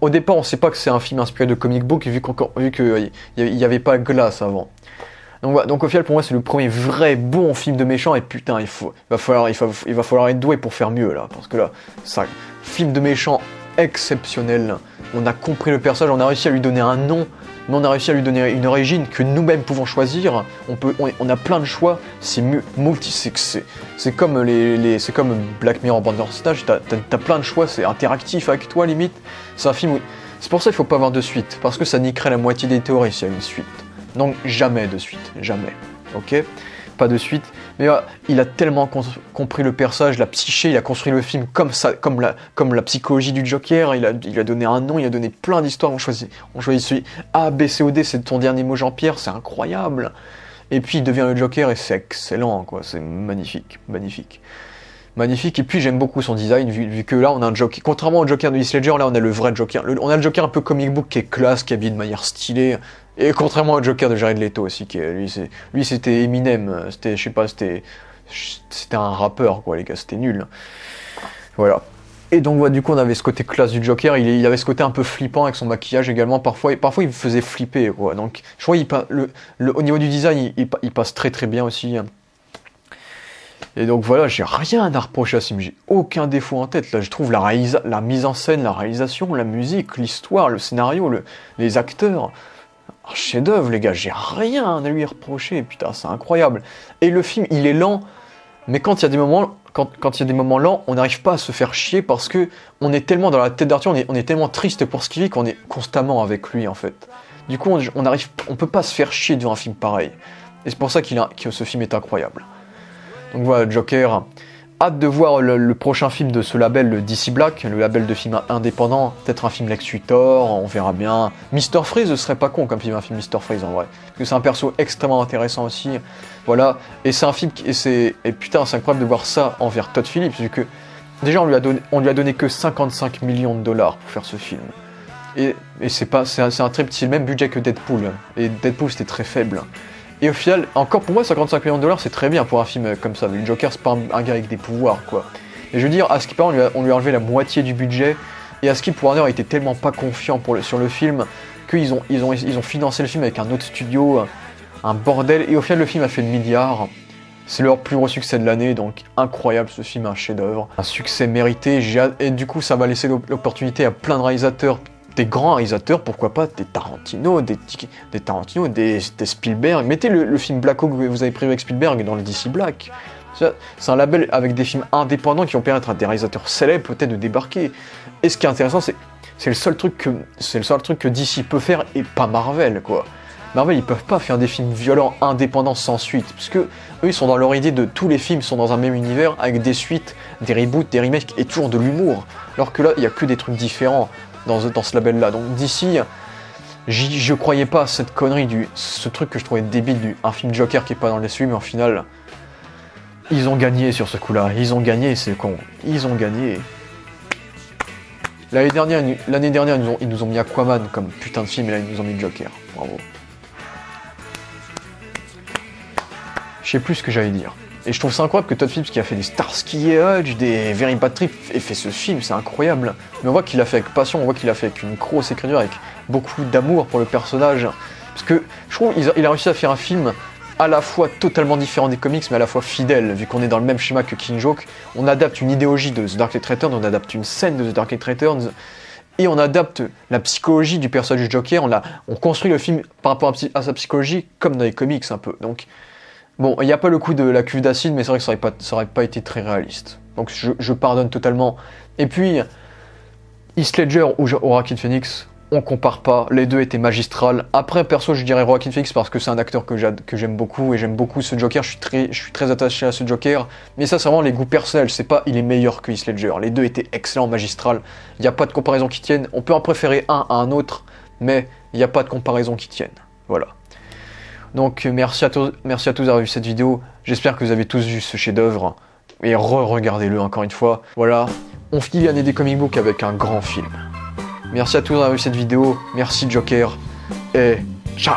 au départ, on sait pas que c'est un film inspiré de comic book, vu qu'il n'y avait pas Glass avant. Donc au final, pour moi, c'est le premier vrai bon film de méchant. Et putain, il va falloir être doué pour faire mieux, là. Parce que là, ça, film de méchant exceptionnel. On a compris le personnage, on a réussi à lui donner un nom, mais on a réussi à lui donner une origine que nous-mêmes pouvons choisir. On a plein de choix. C'est comme c'est comme Black Mirror Bandersnatch. T'as plein de choix. C'est interactif avec toi limite. C'est un film où... C'est pour ça qu'il faut pas avoir de suite, parce que ça niquerait la moitié des théories s'il y a une suite. Donc jamais de suite, jamais. Ok, pas de suite. Mais il a tellement compris le personnage, la psyché, il a construit le film comme ça, comme la psychologie du Joker. Il a donné un nom, il a donné plein d'histoires. On choisit celui A, B, C, O, D, c'est ton dernier mot Jean-Pierre, c'est incroyable. Et puis il devient le Joker et c'est excellent, quoi. C'est magnifique. Et puis j'aime beaucoup son design, vu que là on a un Joker. Contrairement au Joker de Heath Ledger, là on a le vrai Joker. On a le Joker un peu comic book qui est classe, qui est habillé de manière stylée. Et contrairement au Joker de Jared Leto aussi, lui c'était Eminem, c'était un rappeur, quoi, les gars, c'était nul. Voilà. Et donc du coup on avait ce côté classe du Joker, il avait ce côté un peu flippant avec son maquillage également, parfois il me faisait flipper, quoi. Donc je crois au niveau du design il passe très très bien aussi. Et donc voilà, j'ai rien à reprocher à ce film, j'ai aucun défaut en tête. Là, je trouve la mise en scène, la réalisation, la musique, l'histoire, le scénario, les acteurs, un chef-d'œuvre, les gars, j'ai rien à lui reprocher. Putain, c'est incroyable. Et le film, il est lent, mais quand il y a des moments lents, on n'arrive pas à se faire chier parce que on est tellement dans la tête d'Arthur, on est tellement triste pour ce qu'il vit qu'on est constamment avec lui en fait. Du coup, on peut pas se faire chier devant un film pareil. Et c'est pour ça que ce film est incroyable. Donc voilà, Joker. Hâte de voir le prochain film de ce label, le DC Black, le label de films indépendants. Peut-être un film Lex Luthor, on verra bien. Mr. Freeze, ce serait pas con comme film, un film Mr. Freeze en vrai. Parce que c'est un perso extrêmement intéressant aussi. Voilà. Et c'est un film et putain, c'est incroyable de voir ça envers Todd Phillips, vu que déjà on lui a donné que 55 millions de dollars pour faire ce film. Et c'est un très petit, même budget que Deadpool. Et Deadpool c'était très faible. Et au final, encore pour moi, 55 millions de dollars, c'est très bien pour un film comme ça. Le Joker, c'est pas un gars avec des pouvoirs, quoi. Et je veux dire, à Skip, on lui a enlevé la moitié du budget. Et à Skip, Warner était tellement pas confiant sur le film qu'ils ont financé le film avec un autre studio, un bordel. Et au final, le film a fait le milliard. C'est leur plus gros succès de l'année, donc incroyable ce film, un chef-d'œuvre. Un succès mérité. Et du coup, ça va laisser l'opportunité à plein de réalisateurs. Des grands réalisateurs, pourquoi pas, des Tarantino, des Spielberg. Mettez le film Black Hawk que vous avez pris avec Spielberg dans le DC Black. C'est un label avec des films indépendants qui vont permettre à des réalisateurs célèbres peut-être de débarquer. Et ce qui est intéressant, c'est C'est le seul truc que DC peut faire et pas Marvel, quoi. Marvel, ils peuvent pas faire des films violents indépendants sans suite, parce que eux, ils sont dans leur idée de tous les films sont dans un même univers avec des suites, des reboots, des remakes et toujours de l'humour. Alors que là, il y a que des trucs différents dans ce label-là. Donc DC, je croyais pas à cette connerie ce truc que je trouvais débile un film Joker qui est pas dans les suites, mais en final, ils ont gagné sur ce coup-là. Ils ont gagné, c'est con. Ils ont gagné. L'année dernière, ils nous ont mis Aquaman comme putain de film, et là, ils nous ont mis Joker. Bravo. Je sais plus ce que j'allais dire. Et je trouve ça incroyable que Todd Phillips, qui a fait des Starsky et Hutch, des Very Bad Trip, ait fait ce film, c'est incroyable. Mais on voit qu'il l'a fait avec passion, on voit qu'il l'a fait avec une grosse écriture, avec beaucoup d'amour pour le personnage. Parce que je trouve qu'il a réussi à faire un film à la fois totalement différent des comics, mais à la fois fidèle, vu qu'on est dans le même schéma que Killing Joke. On adapte une idéologie de The Dark Knight Returns, on adapte une scène de The Dark Knight Returns, et on adapte la psychologie du personnage du Joker, on construit le film par rapport à sa psychologie, comme dans les comics un peu. Donc, bon, il n'y a pas le coup de la cuve d'acide, mais c'est vrai que ça aurait pas été très réaliste. Donc je pardonne totalement. Et puis, Heath Ledger ou Joaquin Phoenix, on compare pas, les deux étaient magistrales. Après, perso, je dirais Joaquin Phoenix parce que c'est un acteur que j'aime beaucoup, et j'aime beaucoup ce Joker, je suis très attaché à ce Joker. Mais ça, c'est vraiment les goûts personnels, c'est pas il est meilleur que Heath Ledger. Les deux étaient excellents, magistrales. Il n'y a pas de comparaison qui tienne. On peut en préférer un à un autre, mais il n'y a pas de comparaison qui tienne. Voilà. Donc merci à tous d'avoir vu cette vidéo, j'espère que vous avez tous vu ce chef-d'œuvre, et regardez-le encore une fois. Voilà, on finit l'année des comic books avec un grand film. Merci à tous d'avoir vu cette vidéo, merci Joker, et ciao.